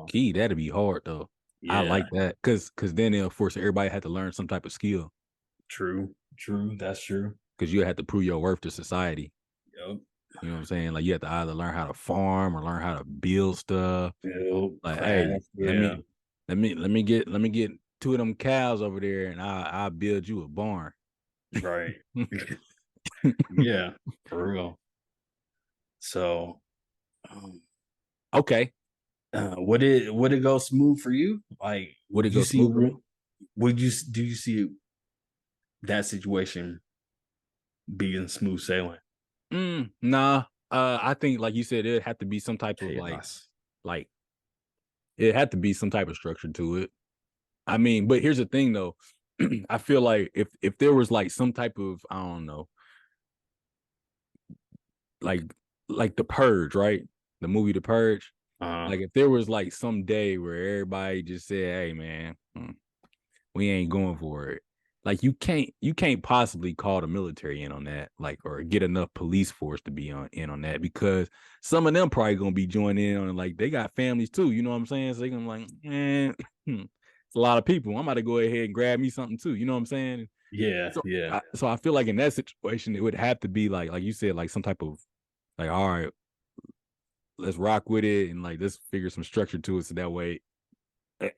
Key, that'd be hard though. I Yeah, like that because then it'll force everybody had to learn some type of skill true, true. That's true. because you had to prove your worth to society. Yep. You know what I'm saying? Like you have to either learn how to farm or learn how to build stuff. Build, Like, hey, craft. Yeah. let me get two of them cows over there, and I'll build you a barn. Right. Yeah. For real. So, um, Okay, would it go smooth for you? Like, would it would you go see? smooth for me? Do you see that situation being smooth sailing? Nah. I think like you said, it had to be some type of Chaos. like it had to be some type of structure to it. I mean, but here's the thing though. I feel like if there was like some type of I don't know, like the Purge, right? The movie The Purge. Uh, Like if there was like some day where everybody just said, "Hey man, we ain't going for it." Like you can't possibly call the military in on that, like or get enough police force to be on in on that because some of them probably gonna be joining in on it. Like they got families too, you know what I'm saying? So they gonna like, it's a lot of people. I'm about to go ahead and grab me something too. You know what I'm saying? yeah, So yeah. so I feel like in that situation, it would have to be like you said, like some type of like, all right, let's rock with it and like let's figure some structure to it so that way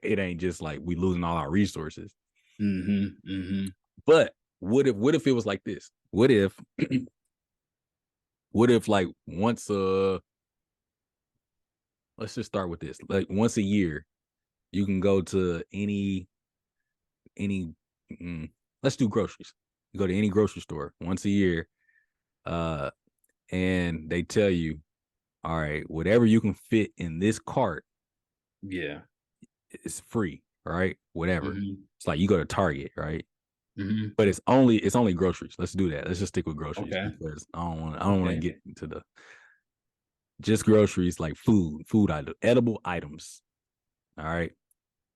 it ain't just like we losing all our resources. Mhm, mhm. But what if it was like this? What if like once let's just start with this. Like once a year, you can go to any mm, let's do groceries. You go to any grocery store once a year, uh, and they tell you, all right, whatever you can fit in this cart Yeah. is free, right? Whatever. Mhm, It's like you go to Target, right? mhm. But it's only groceries. Let's do that. Let's just stick with groceries Okay, because I don't want to okay. get into the just groceries like food item, edible items. All right.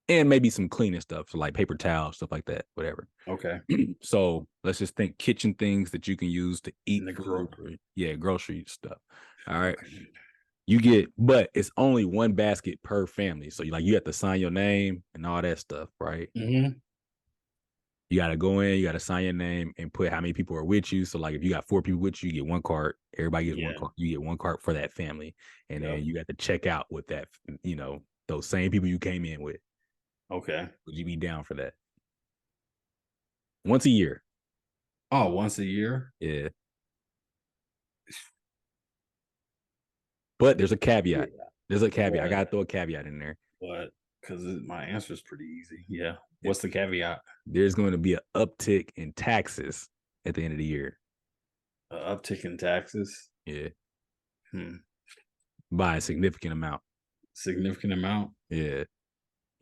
And maybe some cleaning stuff, so like paper towels, stuff like that, whatever. Okay. So let's just think kitchen things that you can use to In eat the food or yeah, grocery stuff. All right. okay. You get, but it's only one basket per family. So you have to sign your name and all that stuff, right? Hmm. You got to go in, you got to sign your name and put how many people are with you. So like if you got 4 people with you, you get one card. Everybody gets one Yeah. card. You get one card for that family, and then Yep. you got to check out with that. Those same people you came in with. Okay. Would you be down for that? Once a year. Oh, once a year. Yeah. But there's a caveat. Yeah. There's a caveat. I What? gotta throw a caveat in there. What? Because my answer is pretty easy. Yeah. What's the caveat? There's going to be an uptick in taxes at the end of the year. Uptick in taxes. Yeah. Hmm. By a significant amount. Significant amount. Yeah.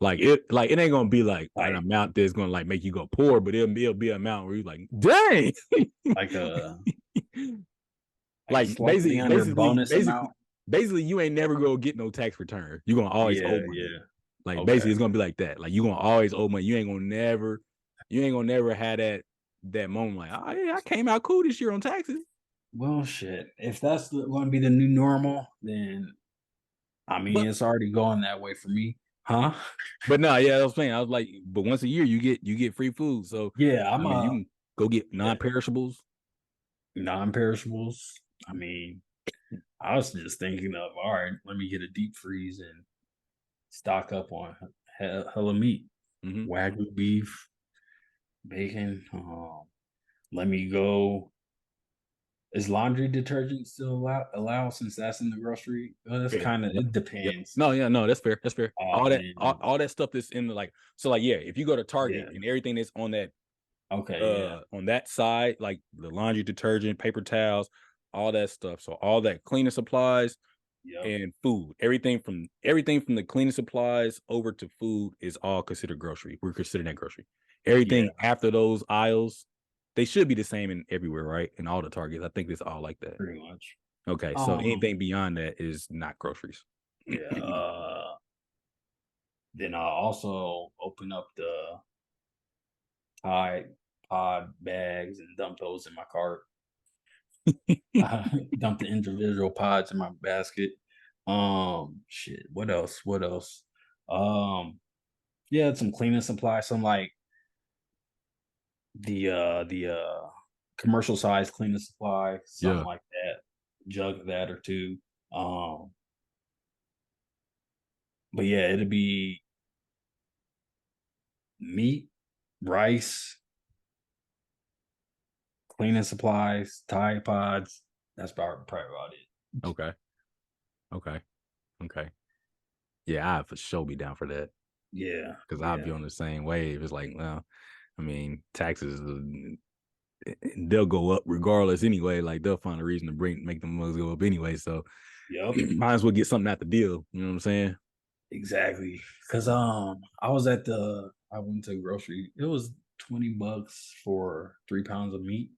Like it ain't gonna be like an Like amount that's gonna like make you go poor, but it'll be an amount where you're like, dang. like a Like slightly under bonus amount. basically, you ain't never gonna get no tax return. You're gonna always owe Yeah. money. Yeah. Like basically, Okay. it's gonna be like that. Like you're gonna always owe money. You ain't gonna never have that moment like, oh yeah, I came out cool this year on taxes. Well, shit. If that's going to be the new normal, then I mean, But it's already going that way for me, huh? but no, yeah, I was saying, I was like, but once a year you get free food. So Yeah, I I'm mean, you can go get yeah, non-perishables. non-perishables. I mean, I was just thinking of all right, let me get a deep freeze and stock up on hella meat, Hmm. wagyu beef, bacon. Let me go. Is laundry detergent still allowed since that's in the grocery? Well, that's Yeah. kind of Yep. it Yep. depends. No, yeah, no, that's fair. That's fair. All that, all, Then all that stuff that's in the like. So like, yeah, if you go to Target yeah, and everything that's okay, yeah, on that side, like the laundry detergent, paper towels, all that stuff. So all that cleaning supplies yep, and food, everything from the cleaning supplies over to food is all considered grocery. We're considering that grocery. yeah, Everything after those aisles, they should be the same in everywhere, right? In all the Targets, I think it's all like that. pretty much. Okay, so Um, anything beyond that is not groceries. yeah. Then I'll also open up the Tide Pod bags and dump those in my cart. Dump the individual pods in my basket. Shit. What else? What else? Um, yeah, some cleaning supplies, some like the commercial size cleaning supply, something Yeah, like that. Jug of that or two. Um, but yeah, it'd be meat, rice, cleaning supplies, Tide Pods. That's probably about it. okay, okay, okay. Yeah, I for sure be down for that Yeah, because I'll be yeah, on the same wave. It's like, well, I mean, taxes they'll go up regardless anyway. Like they'll find a reason to make them mugs go up anyway. So yep, might as well get something out the deal. You know what I'm saying? exactly. Cause I went to the grocery. It was $20 for 3 pounds of meat,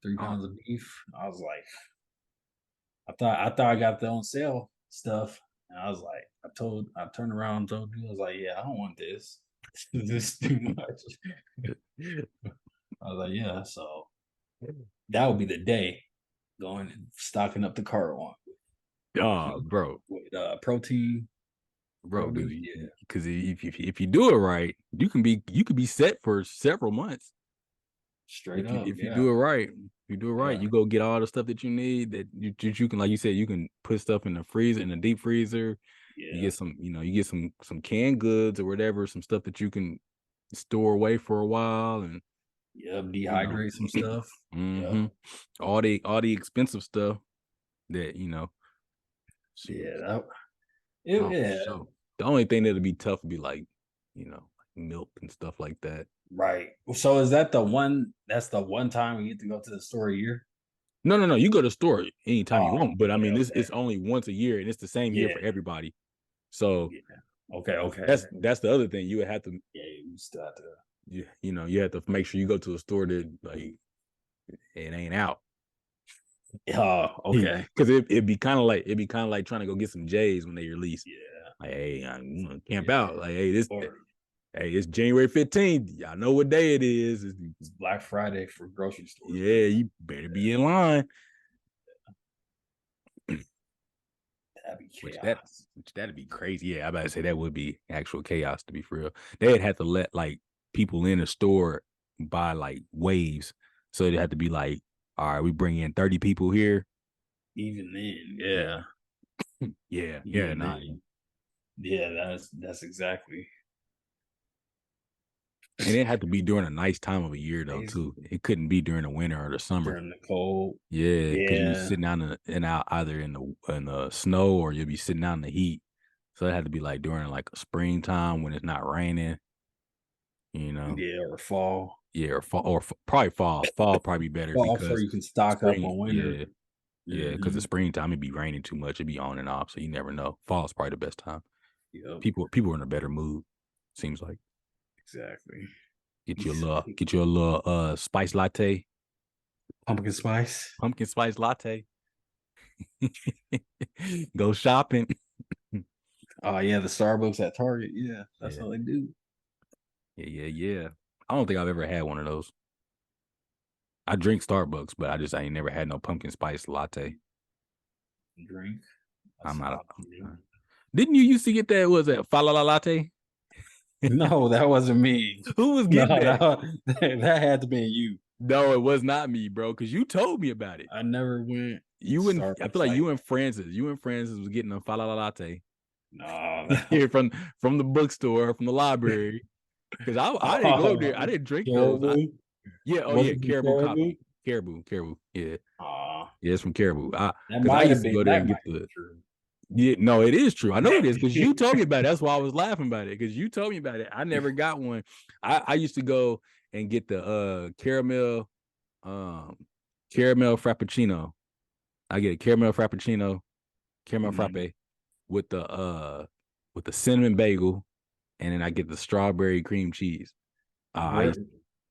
three Oh, pounds of beef. I was like, I thought I got the on sale stuff, and I was like, I turned around and told you, I was like, yeah, I don't want this. This is too much. I was like, yeah, so that would be the day going and stocking up the cart one oh, bro, with protein, bro, produce. dude. Yeah, Because if you do it right, you can be set for several months. straight If you up. if you Yeah, do it right, yeah, you go get all the stuff that you need that you can, like you said, you can put stuff in the freezer, in the deep freezer. You yeah, get some canned goods or whatever, some stuff that you can store away for a while, and yeah. you know, Dehydrate some stuff. Yeah, hmm all the expensive stuff that shoot. yeah. Oh, for Yeah, sure. The only thing that'll be tough would be like, milk and stuff like that. right. So is that the one? That's the one time we get to go to the store a year. No, no, no. You go to the store anytime you Oh, want, but I okay, mean, this okay. it's only once a year, and it's the same year Yeah, for everybody. So yeah. Okay, okay. that's the other thing. You would have to, Yeah, we still have to. you have to make sure you go to a store that like it ain't out. Oh, okay. Because it'd be kind of like trying to go get some J's when they release. Yeah, Like, hey, I'm gonna camp yeah. out. Like, hey, Or it's January 15th. Y'all know what day it is. it's Black Friday for grocery stores, Yeah, pretty much. you better be in line. Yeah, That'd be Which chaos. that'd be crazy. Yeah, I about to say that would be actual chaos to be for real. They'd have to let like people in the store buy like waves. So it'd have to be like, all right, we bring in 30 people here. Even then, Yeah. yeah. Yeah, Even nah. then. Yeah, that's exactly And it had to be during a nice time of a year though, crazy. too. It couldn't be during the winter or the summer. During the cold. Yeah, because you be Yeah. sitting out and out either in the snow or you'll be sitting out in the heat. So it had to be like during like springtime when it's not raining, you know. Yeah, or fall. Yeah, or fall or probably fall. Fall probably better Fall for because you can stock up spring, on winter. yeah, yeah, because the Mhm. springtime it'd be raining too much. It'd be on and off, so you never know. Fall's probably the best time. Yep, People are in a better mood. Seems like exactly. get you a little spice latte, Pumpkin spice. pumpkin spice latte. Go shopping. Oh yeah, the Starbucks at Target. Yeah, that's Yeah, how they do. yeah. I don't think I've ever had one of those. I drink Starbucks, but I ain't never had no pumpkin spice latte. Drink. I'm That's not. odd to me. Didn't you used to get that? Was that fa la la latte? No, that wasn't me. Who was No, getting that? that had to be you. No, it was not me, bro. Because you told me about it. I never went You and I feel Starbucks like like you and Francis was getting a fa la la latte no. here from the bookstore, from the library. Because I didn't go there. I didn't drink those. Caribou. Yeah, oh Was yeah, it from Caribou Caribou? coffee, Caribou. Yeah, Aw, yeah, it's from Caribou. that Because I might used have to been go there that and might get the. be true. Yeah, no, it is true. I know it is because you told me about it. That's why I was laughing about it because you told me about it. I never got one. I used to go and get the um caramel frappuccino. I get a caramel frappuccino, caramel Mhm. frappe with the cinnamon bagel, and then I get the strawberry cream cheese. I Where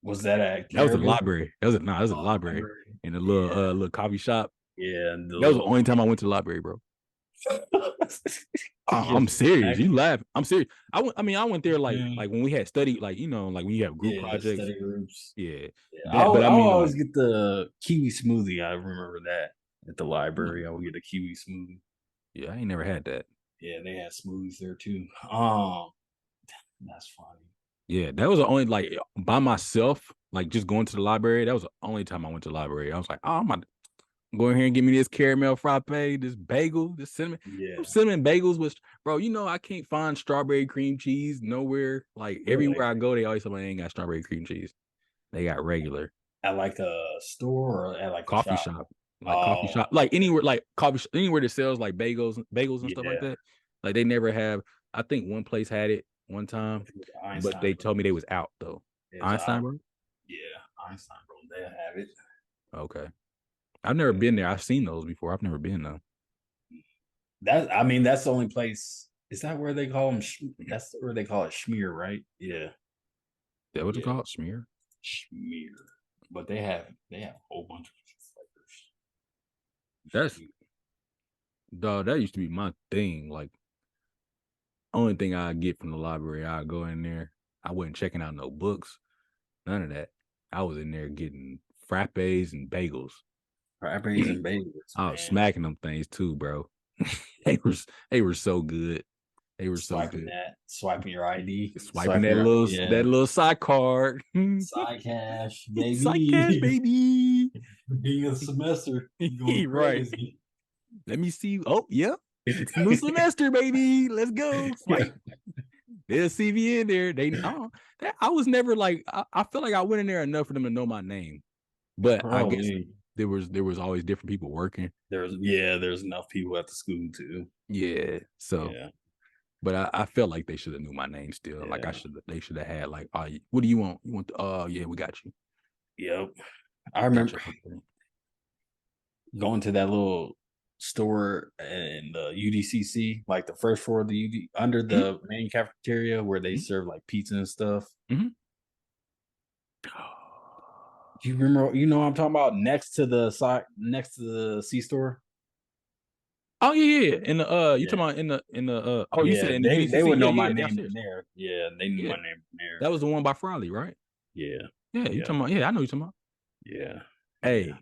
was that at That was in the Caribou? library. That was in the Oh, library library. in the Yeah, little coffee shop. yeah, and the That was the little only time I went to the library, bro. to I'm get the serious. snack. You laugh. I'm serious. I mean, I went there Yeah, like when we had study, like like when you have group yeah, projects. study groups. Yeah, Yeah, that. But I I'll mean, always get the kiwi smoothie. I remember that at the library. I would get a kiwi smoothie. yeah, I ain't never had that. Yeah, they had smoothies there too. That's funny. Yeah, that was the only like by myself, like just going to the library. That was the only time I went to the library. I was like, oh, I'm about to go in here and give me this caramel frappe, this bagel, this cinnamon. Them Yeah, cinnamon bagels was, bro. You know, I can't find strawberry cream cheese nowhere. Like everywhere really. I go, they always tell me they ain't got strawberry cream cheese. They got regular At like a store or at like a coffee shop? shop, Oh, like okay. anywhere that sells like bagels and stuff like Yeah, that. Like they never have. I think one place had it one I time, think it's but Einstein they told me they Bros. was out though. It's Einstein, out. bro. Yeah, Einstein Bros. They have it. Okay, I've never Yeah. been there. I've seen those before. I've never been though. That I mean, that's the only place. Is that where they call them? That's where they call it schmear, right? Yeah, That what it's yeah, called? Smear. schmear. But they have a whole bunch of That's flavors. dog. That used to be my thing. Like only thing I get from the library, I go in there. I wasn't checking out no books. None of that. I was in there getting frappes and bagels. Strawberries and bagels, I was man. smacking them things too, bro. they were so good. They were so good. Swiping your ID, Swiping swiping your that yeah, little side card. side cash, Side cash, baby. baby. Being a semester going Right. crazy. Let me see. Oh, yeah. It's a new semester, baby. Let's go. Swipe. They'll see me in there. I was never like I feel like I went in there enough for them to know my name. But I guess Probably. there was always different people working. There's enough people at the school too. Yeah. So Yeah, but I felt like they should have knew my name still. Like yeah, they should have had like, oh, what do you want? You want oh yeah, we got you. yep. I Got remember you. Okay. going to that little store in the UDCC, like the first floor of the UD under Mhm, the main cafeteria where they mhm, serve like pizza and stuff. mhm. Do you remember? You know what I'm talking about? Next to the C store. Oh yeah. In the you Yeah, talking about in the oh you said yeah. in the They UDCC. would Yeah, know my yeah, name from downstairs. there. Yeah, they knew Yeah. my name from there. That was the one by Frawley, right? Yeah, Yeah, you yeah, talking about yeah, I know you talking about. yeah, yeah. Hey,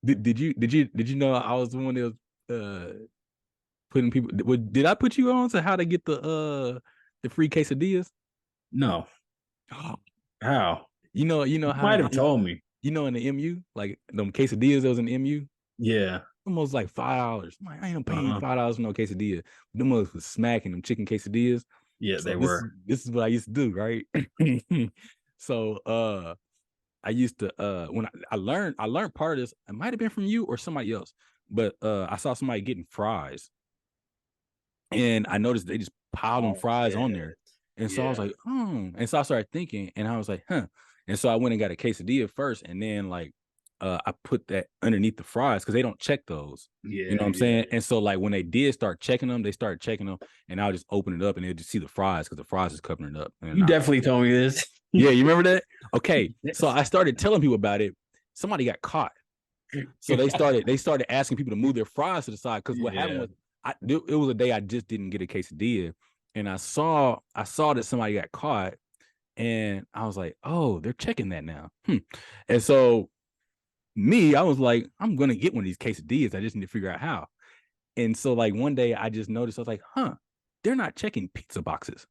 did you know I was one of those putting people. Did I put you on to how to get the free quesadillas? No. How? You know You how might have told me. you know in the MU like them quesadillas that was in the MU. Yeah. Almost like $5. I'm like, I ain't paying Uh-huh. $5 for no quesadilla. Them was smacking them chicken quesadillas. Yeah, So they this were. is this is what I used to do, right? So I used to when I learned part of this. It might have been from you or somebody else, but I saw somebody getting fries, and I noticed they just piled them Oh, fries yeah. on there. And so I was Yeah. like, oh, and so I started thinking, and I was like, huh. And so I went and got a quesadilla first, and then like I put that underneath the fries because they don't check those. You know Yeah, what I'm yeah. saying? And so like when they did start checking them, they started checking them, and I'll just open it up and they'll just see the fries because the fries is covering it up. And You definitely told me this. yeah, you remember that? Okay. So Yes. I started telling people about it. Somebody got caught. So they started asking people to move their fries to the side because what happened Yeah. was it was a day I just didn't get a quesadilla, and I saw that somebody got caught, and I was like, oh, they're checking that now. And so I was like, I'm gonna get one of these quesadillas. I just need to figure out how. And so like one day I just noticed I was like, they're not checking pizza boxes.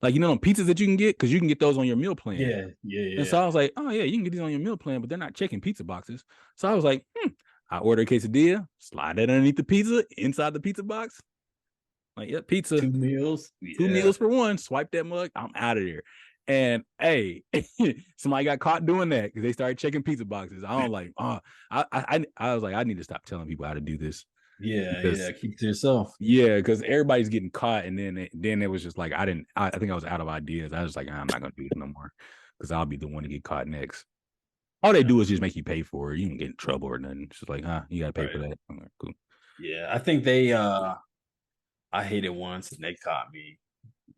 Like them pizzas that you can get because you can get those on your meal plan. Yeah. Yeah. And Yeah. so I was like, oh yeah, you can get these on your meal plan, but they're not checking pizza boxes. So I was like, I order a quesadilla, slide that underneath the pizza, inside the pizza box. Like, yeah, pizza, 2 meals. two Yeah. meals for one. Swipe that mug, I'm out of there. And hey, somebody got caught doing that because they started checking pizza boxes. I was like, I was like, I need to stop telling people how to do this Yeah. because Yeah. Keep it to yourself. yeah, because everybody's getting caught, and then it was just like I didn't. I think I was out of ideas. I was like, I'm not gonna do this no more because I'll be the one to get caught next. All they Yeah. do is just make you pay for it. You don't get in trouble or nothing. It's just like, you gotta pay for Right. that. I'm like, cool. Yeah. I think they I hit it once and they caught me.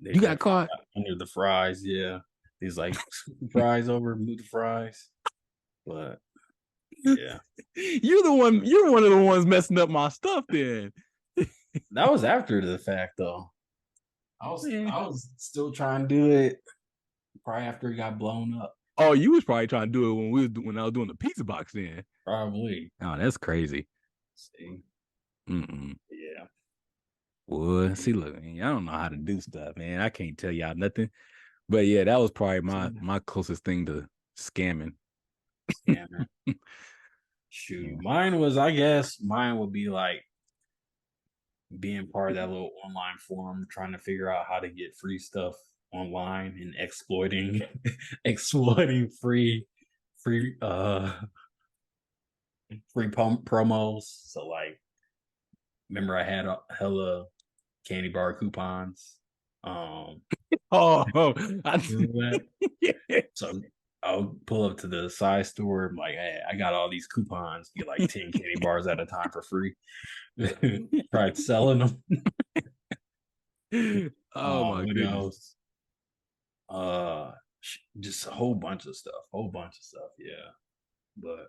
They You got definitely caught. got under the fries. Yeah. He's like scoop the fries over, move the fries. But yeah. You're one of the ones messing up my stuff. Then, That was after the fact though. I was man. I was still trying to do it probably after it got blown up. Oh, you was probably trying to do it when I was doing the pizza box. Then, Probably. oh, that's crazy. See. Mm-mm. Yeah. Well, see, look, man, I don't know how to do stuff, man. I can't tell y'all nothing. But yeah, that was probably my closest thing to scamming. Scammer. Shoot. Mine was, I guess, mine would be like being part of that little online forum, trying to figure out how to get free stuff online and exploiting exploiting free promos. So like remember I had a hella candy bar coupons. Um Oh, remember that? yeah. So I'll pull up to the side store. I'm like, hey, I got all these coupons. Get like 10 candy bars at a time for free. Tried selling them. Oh my What goodness. else? Uh, just a whole bunch of stuff. Whole bunch of stuff. Yeah, but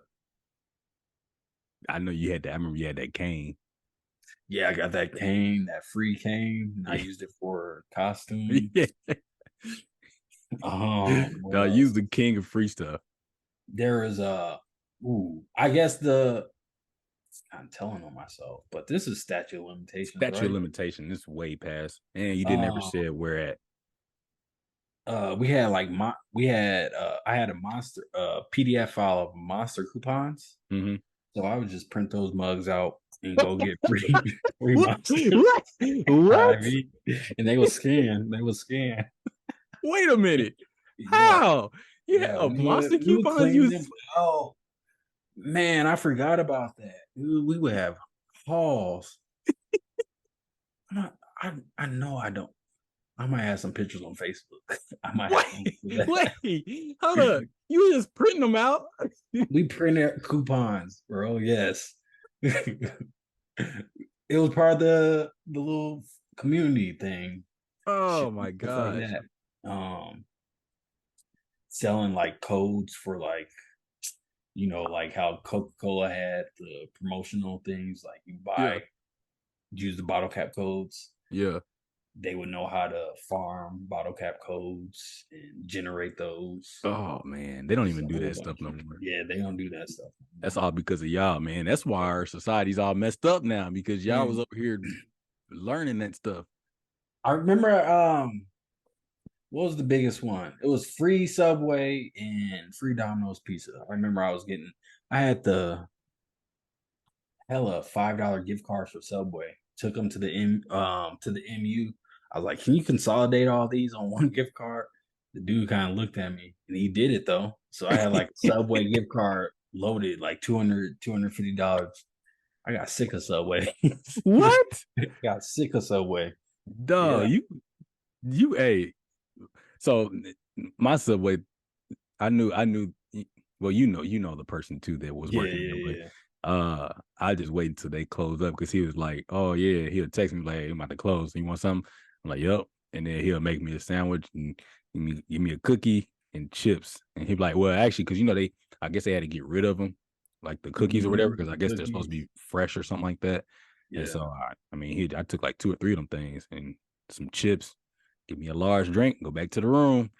I know you had that. I remember you had that cane. yeah, I got that cane, that free cane, and I used it for costume. Yeah. What No, use else? the king of free stuff. There is a. Ooh, I guess I'm telling on myself, but this is statute of limitations, Statute of right? limitation. This is way past. And you didn't ever Um, say where at. we had like we had I had a monster PDF file of monster coupons. Mm-hmm. So I would just print those mugs out and go get free free What? monsters What? What? IV, and they will scan. They will scan. Wait a minute. Yeah, How? Yeah, yeah. monster We would coupons claim use. them. Oh man, I forgot about that. We would have hauls. I'm not, I know I don't. I might have some pictures on Facebook. I might have Wait, links to that. wait, hold up. You were just printing them out? We printed coupons, bro. Yes. It was part of the little community thing, Oh shit, my stuff like gosh. that. Selling like codes for like like how Coca Cola had the promotional things, like you Yeah. buy, use the bottle cap codes. Yeah. They would know how to farm bottle cap codes and generate those. Oh man, they don't Just even a do whole that stuff bunch. no more. Yeah, they don't do that stuff That's anymore. all because of y'all, man. That's why our society's all messed up now because y'all was And over here. learning that stuff. I remember what was the biggest one? It was free Subway and free Domino's pizza. I remember I had the hella $5 gift cards for Subway. Took them to the MU. I was like, "Can you consolidate all these on one gift card?" The dude kind of looked at me, and he did it though. So I had like a Subway gift card loaded, like $250. I got sick of Subway. What? Got sick of Subway. Duh, Yeah, you a so my Subway, I knew well, you know the person too that was yeah, working there, yeah, but yeah. I just waited until they closed up because he was like, "Oh yeah," he'll text me like, "Hey, I'm about to close. You want something?" I'm like, "Yep." And then he'll make me a sandwich and give me a cookie and chips. And he'd be like, "Well, actually, because I guess they had to get rid of them, like the cookies or whatever, Mhm. because I The guess they're supposed to cookies. be fresh or something like that." And Yeah. so I mean, I took like 2 or 3 of them things and some chips, give me a large drink, go back to the room.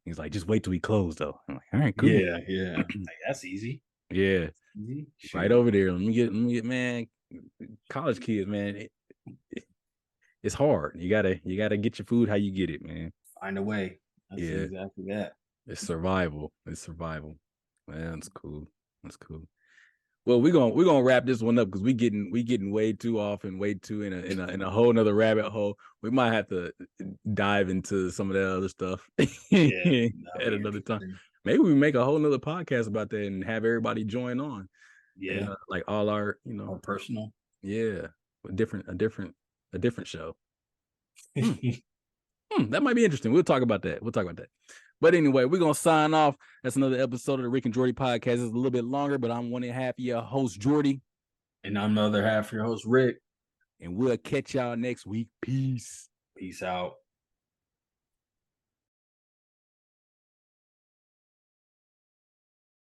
He's like, "Just wait till we close, though." I'm like, "All right, cool." Yeah, yeah. Like, that's easy. Yeah, Easy. right Shoot. over there. Let me get, man. College kids, man, it's hard. You gotta get your food how you get it, man. Find a way. That's Yeah, exactly that. it's survival. It's survival. Man, that's cool. That's cool. Well, we're gonna wrap this one up because we getting way too off and way too in a whole nother rabbit hole. We might have to dive into some of that other stuff Yeah, that'll at be another time. interesting. Maybe we make a whole nother podcast about that and have everybody join on and Yeah, like all our or personal. yeah, a different show. Hmm. That might be interesting. We'll talk about that. But anyway, we're gonna sign off. That's another episode of the Rick and Jordy podcast. It's a little bit longer, but I'm one and a half of your host, Jordy. And I'm the other half, your host, Rick. And we'll catch y'all next week. Peace. Peace out.